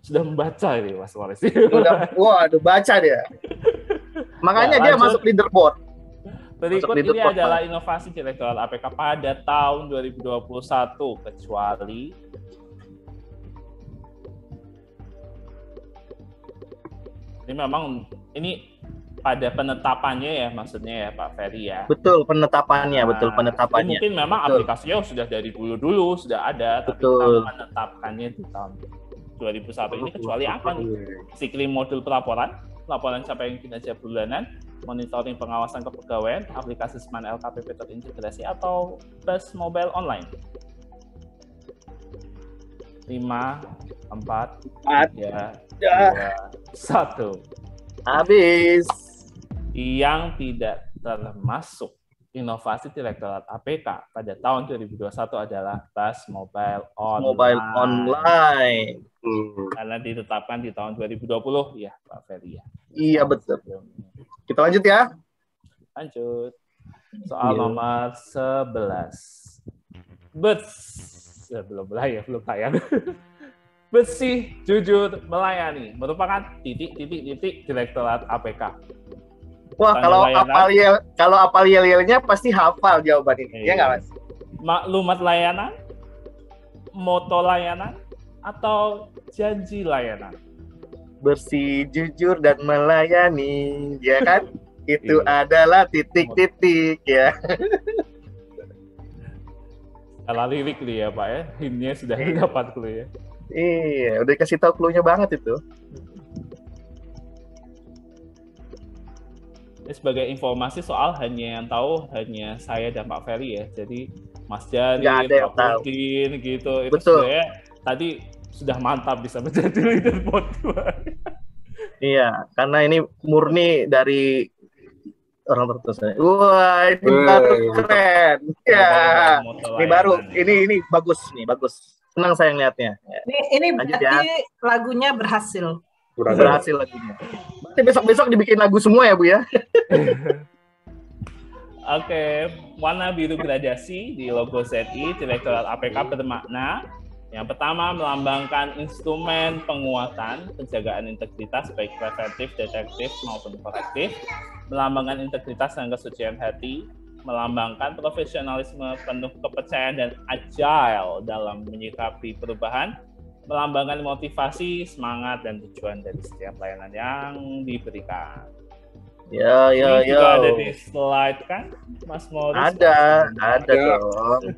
sudah membaca ini Mas Waris. Waduh, baca dia. Makanya dia masuk leaderboard. Berikut ini adalah inovasi Direktorat APK pada tahun 2021, kecuali ini memang ini pada penetapannya ya, maksudnya ya Pak Ferry ya. Betul, penetapannya, betul penetapannya. Mungkin memang aplikasinya sudah dari dulu sudah ada, tapi kita menetapkannya di tahun 2001 ini kecuali apa nih? Siklim modul pelaporan capaian kinerja bulanan, monitoring pengawasan kepegawaian, aplikasi Seman LKPP terintegrasi, atau BAS mobile online. 5, 4, 3, 2, 1. Habis. Yang tidak termasuk inovasi Direktorat APK pada tahun 2021 adalah BAS mobile online. Karena ditetapkan di tahun 2020 ya Pak Ferry ya. Iya betul. Kita lanjut ya. Lanjut. Soal nomor 11. Belum tayang. Bersih, jujur, melayani merupakan titik Direktorat APK. Wah, kalau apal yel-yelnya pasti hafal jawaban ini. Iya nggak, Mas? Maklumat layanan, moto layanan, atau janji layanan? Bersih, jujur, dan melayani, ya kan? Itu adalah titik-titik ya. Salah lirik nih ya Pak ya, hintnya sudah dapat clue ya. Iya, udah kasih tahu clue-nya banget itu. Ini sebagai informasi soal hanya yang tahu hanya saya dan Pak Ferry ya. Jadi Mas Jari, Pak Pudin gitu. Itu sebenarnya tadi sudah mantap bisa menjadi leaderboard. Iya, karena ini murni dari orang tertentu. Wah, ini baru keren. Ya, ini baru. Ini bagus nih, bagus. Senang saya ngeliatnya. Ini berarti lagunya berhasil. Berhasil lagunya. Berarti besok-besok dibikin lagu semua ya, Bu ya? Oke, warna biru gradasi di logo ZI Direktorat APK bermakna yang pertama melambangkan instrumen penguatan penjagaan integritas baik preventif, detektif maupun korektif, melambangkan integritas dan kesucian hati, melambangkan profesionalisme penuh kepercayaan dan agile dalam menyikapi perubahan, melambangkan motivasi, semangat, dan tujuan dari setiap layanan yang diberikan. Ini juga ada di slide kan, Mas Morris? Ada dong.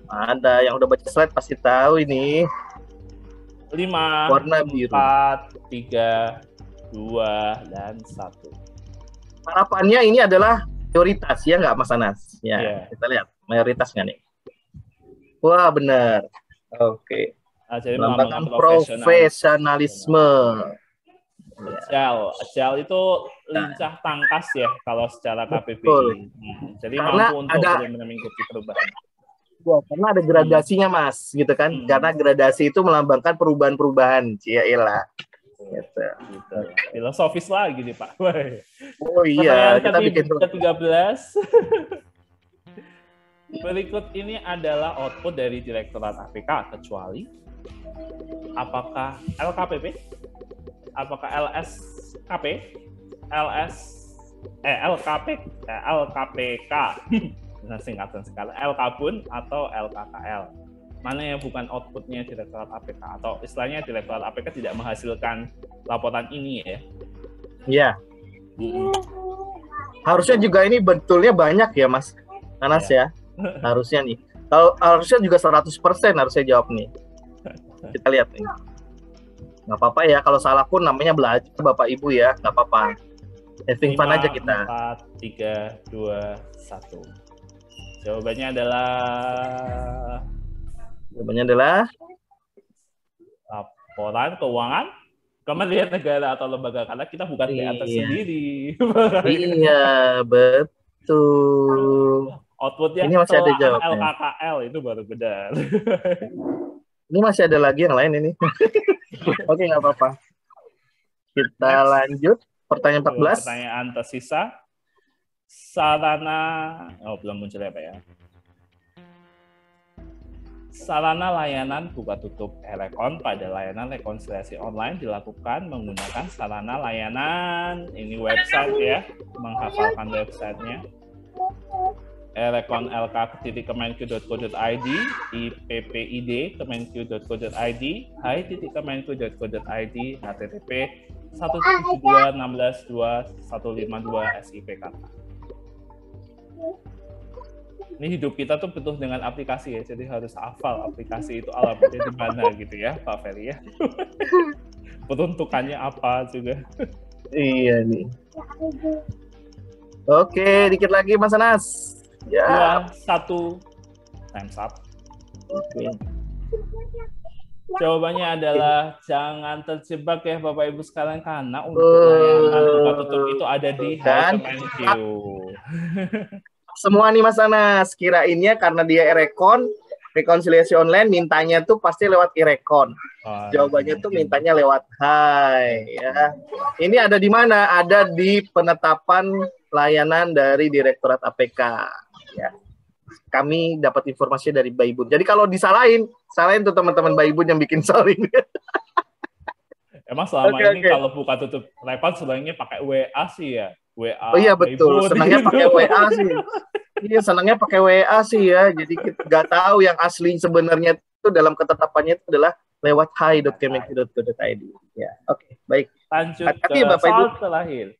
Ada, yang udah baca slide pasti tahu ini. 5, warna biru. 4, 3, 2, dan 1. Harapannya ini adalah mayoritas, ya nggak Mas Anas? Ya, kita lihat mayoritas nggak nih? Wah, benar. Oke. Melambangkan profesionalisme. Agile itu lincah tangkas ya kalau secara KPP. Jadi karena mampu untuk mengikuti perubahan. Karena ada gradasinya Mas, gitu kan? Karena gradasi itu melambangkan perubahan-perubahan. Ciailah. Gitu. Filosofis lagi nih Pak. Oh iya, kita bikin ke-13. Berikut ini adalah output dari Direktorat APK kecuali apakah LKPP, apakah LSKP, LKPK, singkatan sekali, LKPUN atau LKKL. Mana yang bukan outputnya Direktorat APK atau istilahnya Direktorat APK tidak menghasilkan laporan ini ya? Iya. Harusnya juga ini betulnya banyak ya Mas Anas ya. Harusnya nih. Kalau harusnya juga 100% harusnya jawab nih. Kita lihat nih. Nggak apa-apa ya, kalau salah pun namanya belajar Bapak Ibu ya, nggak apa-apa. Having fun aja kita. 5, 4, 3, 2, 1. Jawabannya adalah laporan keuangan Kementerian negara atau lembaga, karena kita bukan teater sendiri. Iya, betul. Outputnya ini masih ada jawabnya. LKKL itu baru benar. Ini masih ada lagi yang lain ini. Oke, nggak apa-apa. Kita lanjut. Pertanyaan 14. Pertanyaan tersisa. Sarana, belum muncul ya Pak ya. Sarana layanan buka tutup e-rekon pada layanan rekonsiliasi online dilakukan menggunakan sarana layanan, ini website ya, menghafalkan websitenya. erekon.lk.kemenq.co.id, ippid kemenq.co.id, hai.kemenq.co.id, http 172.16.2.152 SIPK. Ini hidup kita tuh penuh dengan aplikasi ya, jadi harus hafal aplikasi itu alamatnya di mana gitu ya, Pak Ferry ya. Peruntukannya apa juga. Iya nih. Oke, dikit lagi Mas Anas. Ya. 2, 1, time's up. Oke. Jawabannya adalah jangan terjebak ya Bapak Ibu sekalian, karena untuk layanan buka tutup itu ada di Kemenq. Semua nih Mas Anas, kirainnya karena dia e-rekon, rekonsiliasi online mintanya tuh pasti lewat e-rekon. Jawabannya tuh mintanya lewat hai ya. Ini ada di mana? Ada di penetapan layanan dari Direktorat APK ya. Kami dapat informasi dari Mbak Ibun. Jadi kalau disalahin, salahin tuh teman-teman Mbak Ibun yang bikin saling. Emang selama ini kalau buka tutup rekon sebenarnya pakai WA sih ya. WA. Oh iya betul, senangnya pakai WA sih. Iya, senangnya pakai WA sih ya. Jadi kita nggak tahu yang asli sebenarnya itu dalam ketetapannya itu adalah lewat hai.kemenq.co.id. Ya, oke, baik. Lanjut ke soal terakhir.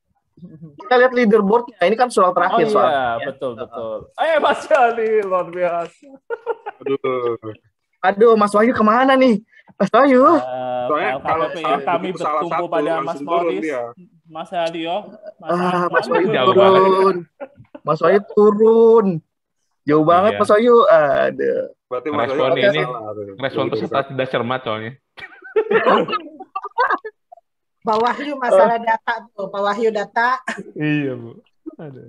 Kita lihat leaderboardnya. Ini kan soal terakhir soal. Iya, betul. Mas Jali, luar biasa. Aduh, Mas Wahyu kemana nih? Mas Wahyu. Soalnya kalau kami bertumpu pada Mas Morris, Mas Hadio, Mas Wahyu turun. Mas Wahyu turun. Jauh banget Mas Wahyu. Aduh. Berarti respon ini respon peserta tidak cermat soalnya. Pak Wahyu masalah data tuh, Pak Wahyu data. Iya, Bu. Aduh.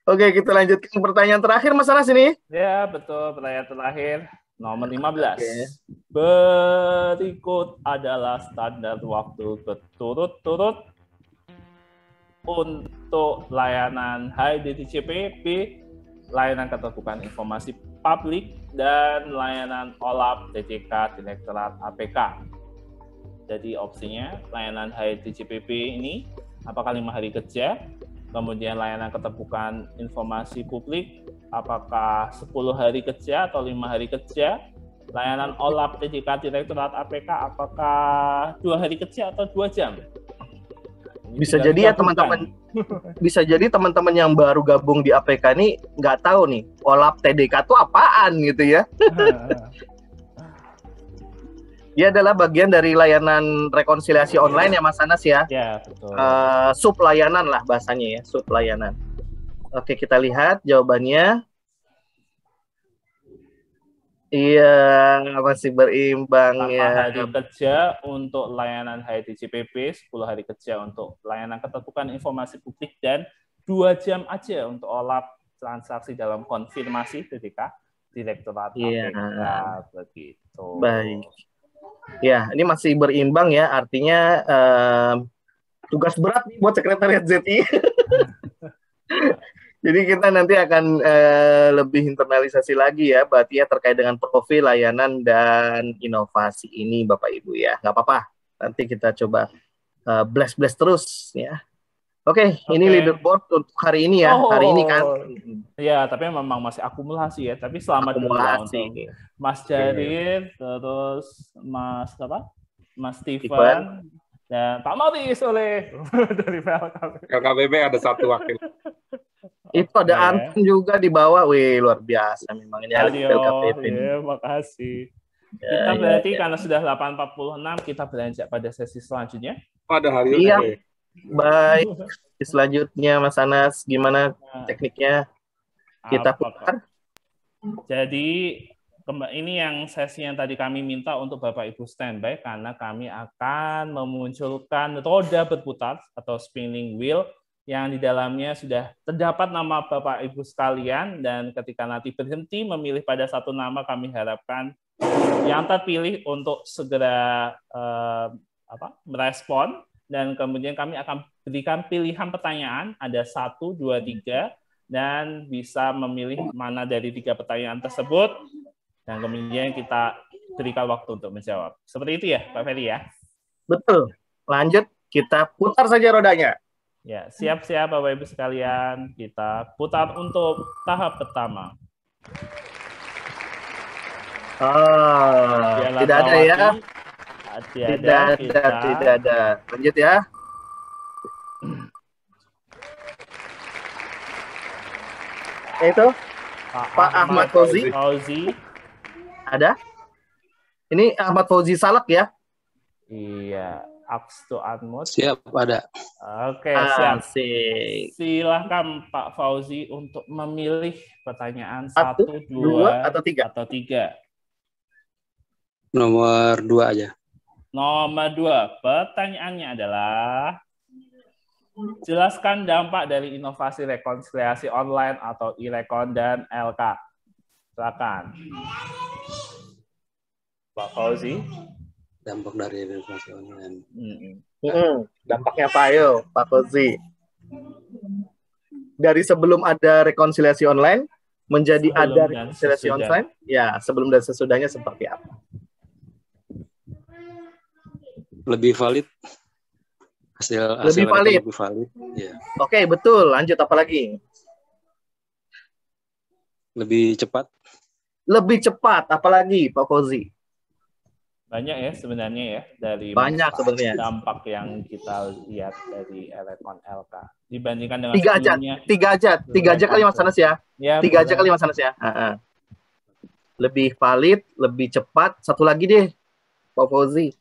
Oke, kita lanjutkan pertanyaan terakhir Mas Anas ini. Ya, betul. Pertanyaan terakhir. Nomor 15. Berikut adalah standar waktu berturut-turut untuk layanan HIDTCPP, layanan keterbukaan informasi publik, dan layanan OLAP TCK Direktorat APK. Jadi opsinya layanan HIDTCPP ini apakah 5 hari kerja, kemudian layanan keterbukaan informasi publik apakah 10 hari kerja atau 5 hari kerja, layanan OLAP TCK Direktorat APK apakah 2 hari kerja atau 2 jam. Bisa jadi ya teman-teman, bisa jadi teman-teman yang baru gabung di APK ini nggak tahu nih OLAP TDK itu apaan gitu ya. Dia adalah bagian dari layanan rekonsiliasi online ya Mas Anas ya. Ya, betul. Sub layanan lah bahasanya ya, sub layanan. Oke, kita lihat jawabannya. Iya, masih berimbang 8 ya. hari kerja untuk layanan HIDTCPP, 10 hari kerja untuk layanan keterbukaan informasi publik, dan 2 jam aja untuk OLAP transaksi dalam konfirmasi TDK Direktorat APK. Begitu. Baik. Ya, ini masih berimbang ya, artinya tugas berat nih buat Sekretariat ZI. Jadi kita nanti akan lebih internalisasi lagi ya, berarti ya terkait dengan profil layanan dan inovasi ini Bapak Ibu ya. Nggak apa-apa, nanti kita coba blast terus ya. Oke, ini leaderboard untuk hari ini ya. Hari ini kan. Ya, tapi memang masih akumulasi ya. Tapi selamat dulu untuk Mas Jarir, terus Mas apa? Mas Steven, dan Pak Morris oleh dari PLKBP. LKBP ada 1 wakil. Itu ada Anton juga di bawah. Wih, luar biasa memang ini LKBP. Ya, makasih. Kita berarti karena sudah 8.46, kita beranjak pada sesi selanjutnya. Pada hari ini. Iya. Baik, selanjutnya Mas Anas, gimana tekniknya? Kita putar. Jadi ini yang sesi yang tadi kami minta untuk Bapak Ibu standby karena kami akan memunculkan roda berputar atau spinning wheel yang di dalamnya sudah terdapat nama Bapak Ibu sekalian, dan ketika nanti berhenti memilih pada satu nama, kami harapkan yang terpilih untuk segera merespon, dan kemudian kami akan berikan pilihan pertanyaan, ada 1, 2, 3, dan bisa memilih mana dari 3 pertanyaan tersebut. Dan kemudian kita berikan waktu untuk menjawab. Seperti itu ya, Pak Ferry ya? Betul. Lanjut, kita putar saja rodanya. Ya, siap-siap Bapak Ibu sekalian. Kita putar untuk tahap pertama. Tidak ada ya? Tidak ada. Lanjut ya. Itu Pak Ahmad Fauzi. Ada? Ini Ahmad Fauzi Salak ya? Iya, Ask to Unmute. Siap, ada. Oke, siap. Silahkan Pak Fauzi untuk memilih pertanyaan 1, 2, atau 3. Nomor 2 aja. Nomor 2. Pertanyaannya adalah, jelaskan dampak dari inovasi rekonsiliasi online atau e-rekon dan LK. Silakan. Pak Fauzi. Dampak dari inovasi online. Dampaknya apa ayo, Pak Fauzi? Dari sebelum ada rekonsiliasi online menjadi ada rekonsiliasi online, ya sebelum dan sesudahnya seperti apa? Lebih valid. Hasil lebih valid. Lebih valid. Ya. Oke, betul. Lanjut apa lagi? Lebih cepat. Lebih cepat, apalagi Pak Fauzi? Banyak ya sebenarnya ya dari banyak sebenarnya dampak yang kita lihat dari e-rekon LK dibandingkan dengan 3 aja. 3 aja kali Mas Anas ya. 3 aja kali Mas Anas ya. Lebih valid, lebih cepat. Satu lagi deh, Pak Fauzi.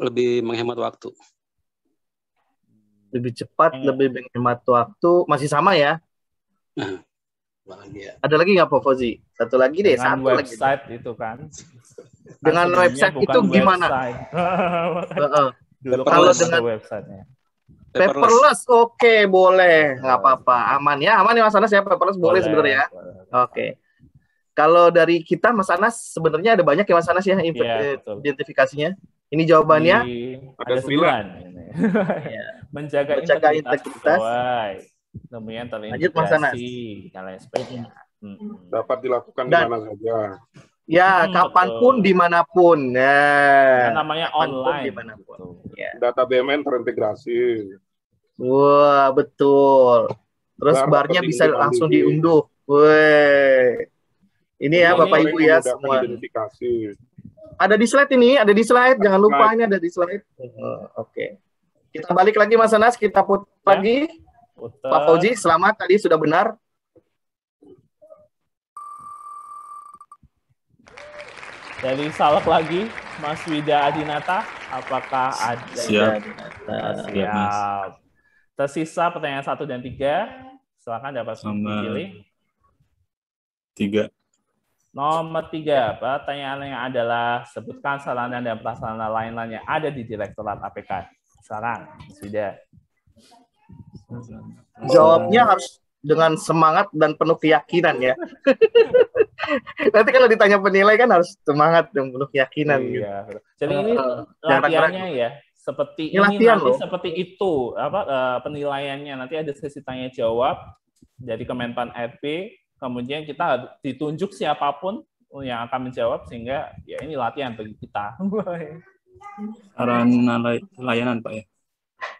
Lebih menghemat waktu. Lebih cepat, lebih menghemat waktu. Masih sama ya? Ada lagi nggak Pak Fauzi? Satu lagi deh. Dengan satu website lagi. Itu kan. Dengan website itu gimana? Kalau dengan websitenya. Paperless, oke, boleh, nggak apa-apa, aman ya Mas Anas ya, paperless boleh sebenarnya. Oke. Kalau dari kita Mas Anas sebenarnya ada banyak ya Mas Anas ya identifikasinya. Ini jawabannya ada 9. Menjaga integritas. Kemudian terintegrasi dan lain sebagainya. Dapat dilakukan di mana saja. Ya, kapanpun, dimanapun. Nah, namanya online. Dimanapun. Ya. Data BMN terintegrasi. Wah, betul. Terus barnya bisa langsung diunduh. Wih. Ini ya Bapak Ibu ya semua. Ada di slide ini, ada di slide. Jangan lupa ini ada di slide. Oke. Kita balik lagi Mas Anas, kita putar lagi. Pak Fauzi, selamat, tadi sudah benar. Dari Salak lagi, Mas Wida Adinata, apakah ada? Siap. Siap. Tersisa pertanyaan 1 dan 3. Silakan dapat dipilih. 3. Nomor 3, pertanyaannya adalah sebutkan sarana dan prasarana lain-lain yang ada di Direktorat APK. Silakan, Mas Wida. Jawabnya harus dengan semangat dan penuh keyakinan ya. Nanti kalau ditanya penilai kan harus semangat dan penuh keyakinan. Iya. Gitu. Jadi ini latihannya ya, seperti ini nanti loh. Seperti itu penilaiannya. Nanti ada sesi tanya jawab dari Kemenpan RB, kemudian kita ditunjuk siapapun yang akan menjawab, sehingga ya ini latihan bagi kita. Sarana layanan Pak ya.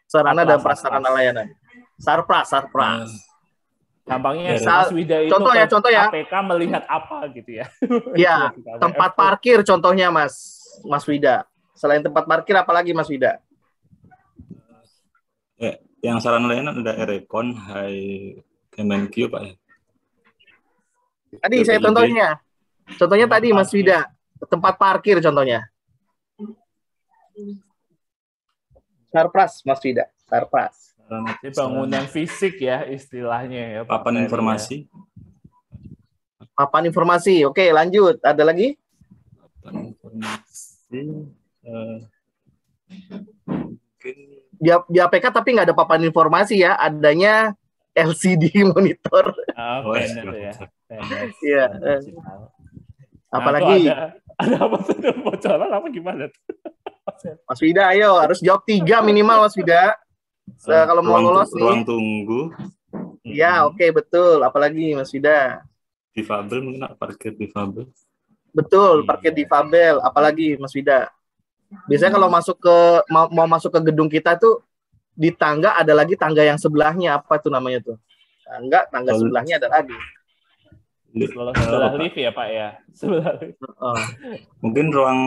Sarana dan prasarana layanan. Sarpras. Gampangnya Mas Wida itu contoh ya. APK melihat apa gitu ya. Iya, tempat parkir contohnya Mas Wida. Selain tempat parkir apalagi Mas Wida? Yang sarana layanan ada e-rekon, Kemenkyu Pak ya. Tadi saya contohnya. Contohnya tadi Mas Wida, tempat parkir contohnya. Sarpras Mas Wida, Sarpras. Bangunan fisik ya istilahnya ya. Papan informasi. Papan informasi. Oke, lanjut. Ada lagi? Papan informasi. Mungkin Di APK tapi nggak ada papan informasi ya. Adanya LCD monitor. Banner ya. Iya. Apalagi? Ada apa tuh? Bocoran apa gimana tuh? Mas Wida, ayo. Harus jawab 3 minimal, Mas Wida. Kalau mau lolos nih. Ruang tunggu. Ya, oke, betul. Apalagi, Mas Wida? Difabel, mungkin parkir difabel. Betul, parkir difabel. Apalagi, Mas Wida? Biasanya kalau masuk ke mau masuk ke gedung kita tuh di tangga ada lagi tangga yang sebelahnya, apa tuh namanya tuh? Tangga sebelahnya ada lagi. Sebelah lift ya Pak ya. Sebelah lift. Mungkin ruang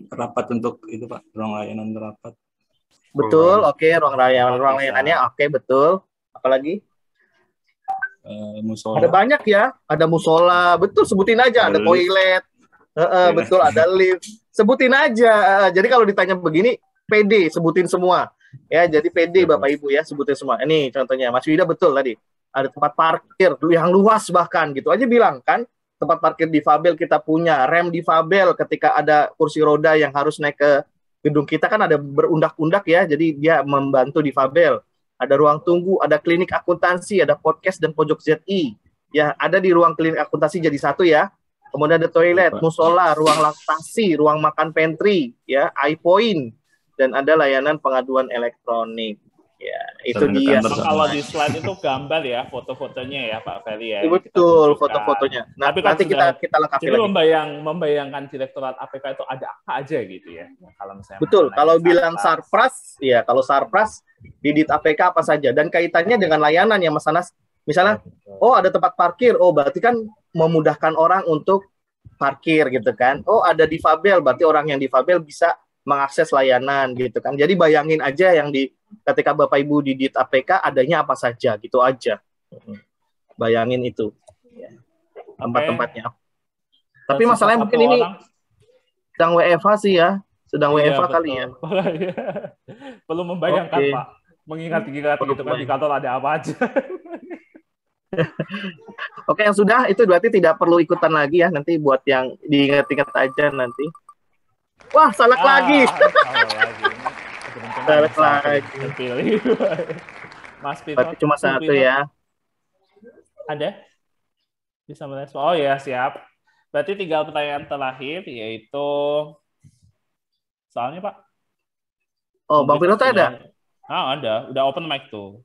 rapat untuk itu Pak, ruang layanan rapat. Betul, oke, ruang layanannya oke, betul. Apalagi? Musola. Ada banyak ya, ada musola, betul, sebutin aja, ada toilet. Betul, ada lift. Sebutin aja. Jadi kalau ditanya begini, PD sebutin semua. Ya, jadi PD Bapak Ibu ya, sebutin semua. Ini contohnya Mas Wida betul tadi. Ada tempat parkir yang luas bahkan gitu aja bilang kan. Tempat parkir difabel kita punya, rem difabel ketika ada kursi roda yang harus naik ke gedung kita kan ada berundak-undak ya. Jadi dia membantu difabel. Ada ruang tunggu, ada klinik akuntansi, ada podcast dan pojok ZI. Ya, ada di ruang klinik akuntansi jadi satu ya. Kemudian ada toilet, musola, ruang laktasi, ruang makan pantry, ya, iPoint, dan ada layanan pengaduan elektronik. Ya, itu dia. Kalau di slide itu gambar ya, foto-fotonya ya Pak Ferry ya. Betul, foto-fotonya. Nah, nanti kita lengkapi lagi. Membayangkan Direktorat APK itu ada apa aja gitu ya. Kalau misalnya betul, kalau bilang Sarpras, ya kalau Sarpras di Dit APK apa saja dan kaitannya dengan layanan ya Mas Anas. Misalnya, oh ada tempat parkir, oh berarti kan memudahkan orang untuk parkir gitu kan. Oh ada difabel, berarti orang yang difabel bisa mengakses layanan gitu kan. Jadi bayangin aja yang ketika Bapak Ibu di Dit APK adanya apa saja gitu aja. Bayangin itu. Tempat-tempatnya. Tapi masalahnya mungkin ini sedang WFH sih ya. Sedang WFH kali ya. Perlu membayangkan Pak. Mengingat-ingat gitu kan di kantor ada apa aja. Oke, yang sudah itu berarti tidak perlu ikutan lagi ya. Nanti buat yang diingat-ingat aja nanti. Wah, salah lagi. Salah lagi. Mas Pito. Berarti cuma satu ya. Ada? Bisa merespon. Oh ya, siap. Berarti tinggal pertanyaan terakhir yaitu soalnya Pak. Oh, Bang Pito ada? Ada. Udah open mic tuh.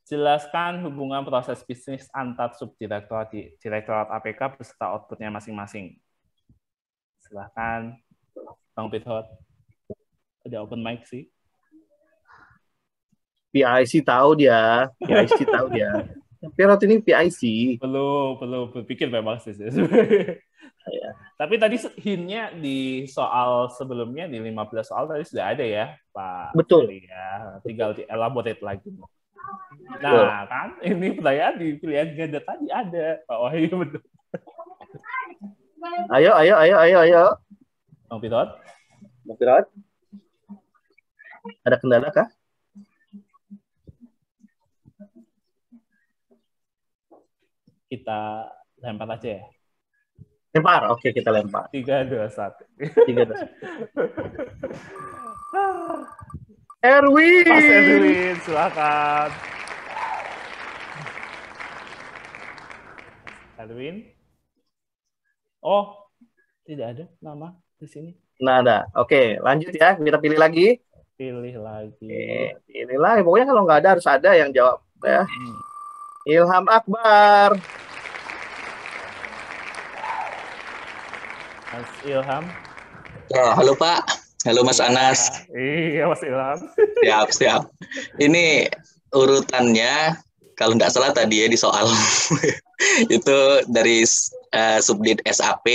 Jelaskan hubungan proses bisnis antar subdirektorat di Direktorat APK beserta outputnya masing-masing. Silahkan, Bang Pithot. Ada open mic sih. PIC tahu dia. Pithot ini PIC. Perlu berpikir memang sih. Tapi tadi hint-nya di soal sebelumnya, di 15 soal tadi sudah ada ya, Pak. Betul. Ya, tinggal di-elaborate lagi. Nah, kan ini pertanyaan di pilihan ganda tadi ada, Pak Wahyu betul. Ayo. Bang Pithot. Ada kendala kah? Kita lempar aja ya. Lempar, oke kita lempar. 3, 2, 1. Erwin. Mas Erwin, silakan. Erwin. Oh, tidak ada nama di sini. Nah, ada. Oke, lanjut ya. Kita pilih lagi. Pilih lagi. Pilih lagi. Pokoknya kalau nggak ada harus ada yang jawab ya. Ilham Akbar. Mas Ilham. Halo Pak. Halo Mas Anas. Iya Mas Ilham. Siap. Ini urutannya kalau nggak salah tadi ya di soal itu dari subdit SAP,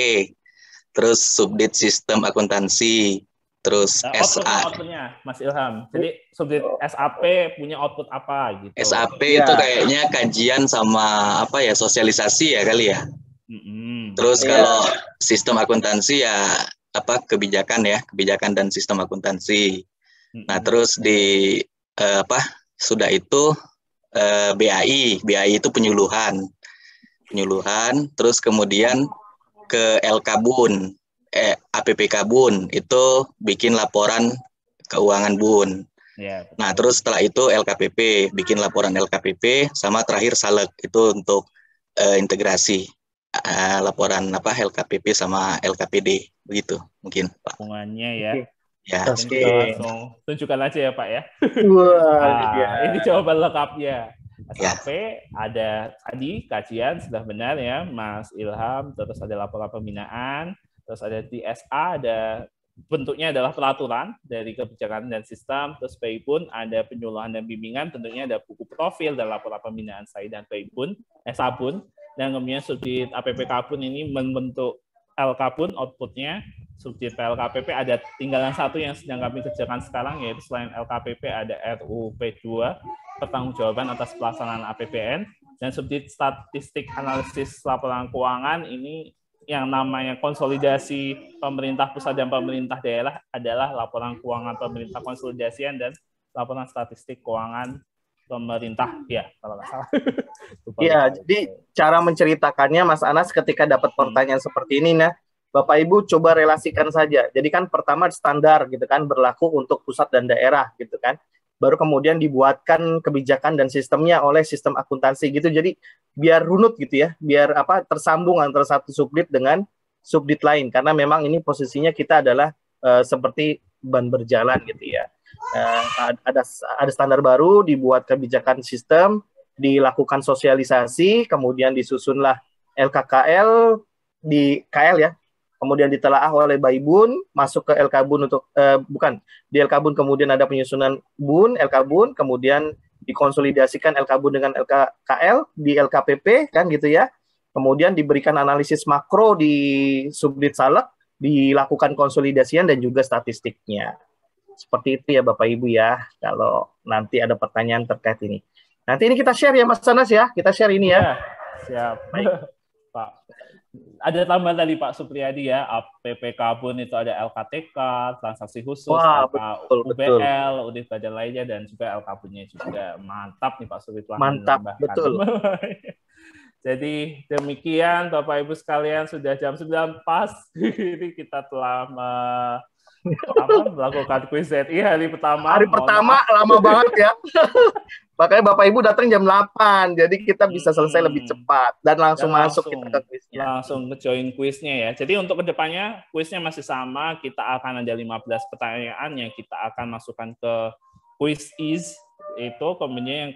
terus subdit sistem akuntansi, terus SA. Outputnya Mas Ilham. Jadi subdit SAP punya output apa gitu? SAP itu kayaknya kajian sama apa ya, sosialisasi ya kali ya. Terus kalau sistem akuntansi ya apa, kebijakan dan sistem akuntansi. Nah terus di sudah itu BAI itu penyuluhan. penyuluhan, terus kemudian ke LK-Bun, APPK Bun, itu bikin laporan keuangan Bun. Ya, nah, terus setelah itu LKPP, bikin laporan LKPP, sama terakhir Salek, itu untuk integrasi laporan LKPP sama LKPD, begitu mungkin Pak. Hubungannya ya. Ya. Mungkin kita langsung tunjukkan aja ya Pak ya. Wah, ini jawaban lengkapnya. SAP ada tadi kajian sudah benar ya, Mas Ilham. Terus ada laporan pembinaan. Terus ada TSA, ada bentuknya adalah peraturan dari kebijakan dan sistem. Terus PIPUN ada penyuluhan dan bimbingan. Tentunya ada buku profil dan laporan pembinaan saya dan PIPUN, Sabun. Dan kemudian subdit APPK Pun ini membentuk LK Pun outputnya. Subdit PLKPP ada tinggalan satu yang sedang kami kerjakan sekarang, yaitu selain LKPP ada RUP2, pertanggungjawaban atas pelaksanaan APBN, dan subdit statistik analisis laporan keuangan ini yang namanya konsolidasi pemerintah pusat dan pemerintah daerah adalah laporan keuangan pemerintah konsolidasian dan laporan statistik keuangan pemerintah, ya kalau nggak salah. Iya, jadi cara menceritakannya Mas Anas ketika dapat pertanyaan seperti ini, nah Bapak Ibu coba relasikan saja. Jadi kan pertama standar gitu kan, berlaku untuk pusat dan daerah gitu kan. Baru kemudian dibuatkan kebijakan dan sistemnya oleh sistem akuntansi gitu. Jadi biar runut gitu ya, biar tersambung antara satu subdit dengan subdit lain, karena memang ini posisinya kita adalah seperti ban berjalan gitu ya. Ada standar baru, dibuat kebijakan sistem, dilakukan sosialisasi, kemudian disusunlah LKKL di KL ya. Kemudian ditelaah oleh Baibun, masuk ke LK-Bun untuk di LK-Bun kemudian ada penyusunan Bun, LK-Bun, kemudian dikonsolidasikan LK-Bun dengan LKKL di LKPP kan gitu ya. Kemudian diberikan analisis makro di subdit Salek, dilakukan konsolidasian dan juga statistiknya. Seperti itu ya Bapak Ibu ya, kalau nanti ada pertanyaan terkait ini. Nanti ini kita share ya Mas Anas ya, kita share ini ya. Siap. Baik. Pak. Ada tambahan tadi Pak Supriyadi ya, APPK Pun itu ada LKTK, transaksi khusus, UBL, audit badan lainnya, dan juga LK Punnya juga. Mantap nih Pak Supriyadi. Mantap, betul. Jadi demikian Bapak Ibu sekalian, sudah jam 9 pas. Ini kita telah melakukan quiz ZI hari pertama. Hari pertama lama banget ya. Makanya Bapak Ibu datang jam 8, jadi kita bisa selesai lebih cepat dan langsung masuk kita ke quiznya. Langsung join quiznya ya. Jadi untuk kedepannya quiznya masih sama, kita akan ada 15 pertanyaan yang kita akan masukkan ke quiz is itu. Kemudian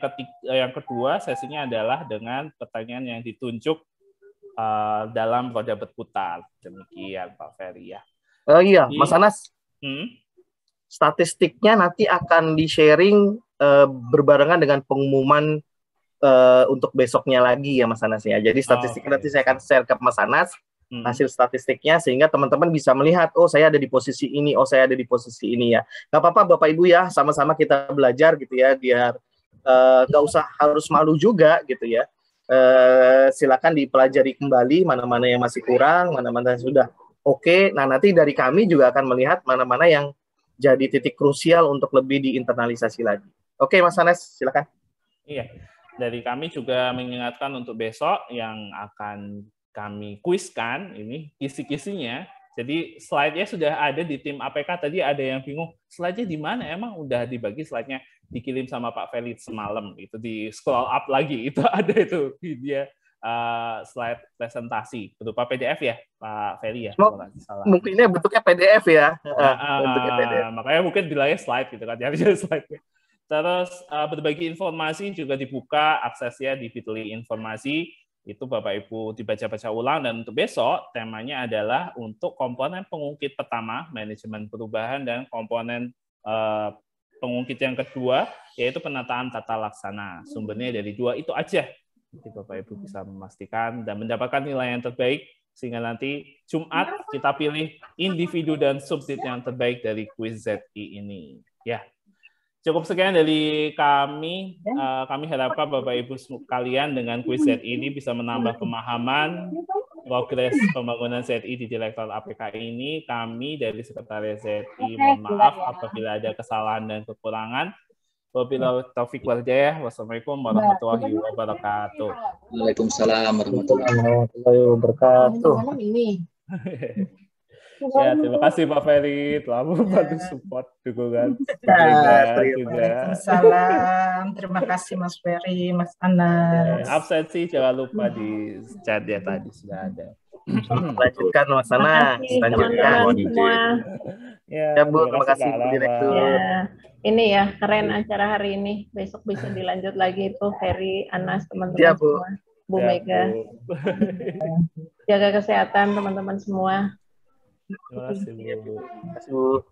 yang kedua sesinya adalah dengan pertanyaan yang ditunjuk dalam roda berputar. Demikian Pak Ferry ya. Oh iya, Mas Anas. Statistiknya nanti akan di-sharing berbarengan dengan pengumuman untuk besoknya lagi ya Mas Anas ya. Jadi statistiknya nanti saya akan share ke Mas Anas hasil statistiknya, sehingga teman-teman bisa melihat, oh saya ada di posisi ini, oh saya ada di posisi ini ya. Nggak apa-apa Bapak Ibu ya, sama-sama kita belajar gitu ya, biar nggak usah harus malu juga gitu ya. Silakan dipelajari kembali mana-mana yang masih kurang, mana-mana yang sudah oke. Nah nanti dari kami juga akan melihat mana-mana yang jadi titik krusial untuk lebih diinternalisasi lagi. Oke, Mas Anas, silakan. Iya, dari kami juga mengingatkan untuk besok yang akan kami kuiskan ini kisi-kisinya. Jadi slide-nya sudah ada di tim APK. Tadi ada yang bingung, slide-nya di mana? Emang udah dibagi slide-nya, dikirim sama Pak Felix semalam. Itu di scroll up lagi, itu ada itu dia slide presentasi berupa PDF ya, Pak Ferry ya. Mungkinnya bentuknya PDF ya. Bentuknya PDF. Makanya mungkin bilangnya slide gitu kan, jadi slide-nya. Terus berbagi informasi juga dibuka aksesnya di Bitly informasi, itu Bapak Ibu dibaca-baca ulang. Dan untuk besok temanya adalah untuk komponen pengungkit pertama, manajemen perubahan, dan komponen pengungkit yang kedua, yaitu penataan tata laksana. Sumbernya dari dua itu aja. Jadi Bapak Ibu bisa memastikan dan mendapatkan nilai yang terbaik, sehingga nanti Jumat kita pilih individu dan subdit yang terbaik dari quiz ZI ini. Ya. Cukup sekian dari kami. Kami harapkan Bapak Ibu sekalian dengan quiz ZI ini bisa menambah pemahaman progres pembangunan ZI di Direktorat APK ini. Kami dari Sekretariat ZI mohon maaf apabila ada kesalahan dan kekurangan. Wabillahi taufik wal hidayah. Wassalamualaikum warahmatullahi wabarakatuh. Waalaikumsalam warahmatullahi wabarakatuh. Ya, terima kasih Pak Ferry telah membantu support dukungan. Waalaikumsalam. Terima kasih Mas Ferry, Mas Anas. Absensi jangan lupa di chat ya tadi sudah ada. Lanjutkan Mas Anas. Lanjutkan semua. Ya Bu, terima kasih Bu Direktur. Ya, ini ya keren acara hari ini. Besok bisa dilanjut lagi itu Ferry, Anas, teman-teman Ya, Bu. semua. Bu Mega. Jaga kesehatan teman-teman semua. Terima kasih Bu. Terima kasih Bu.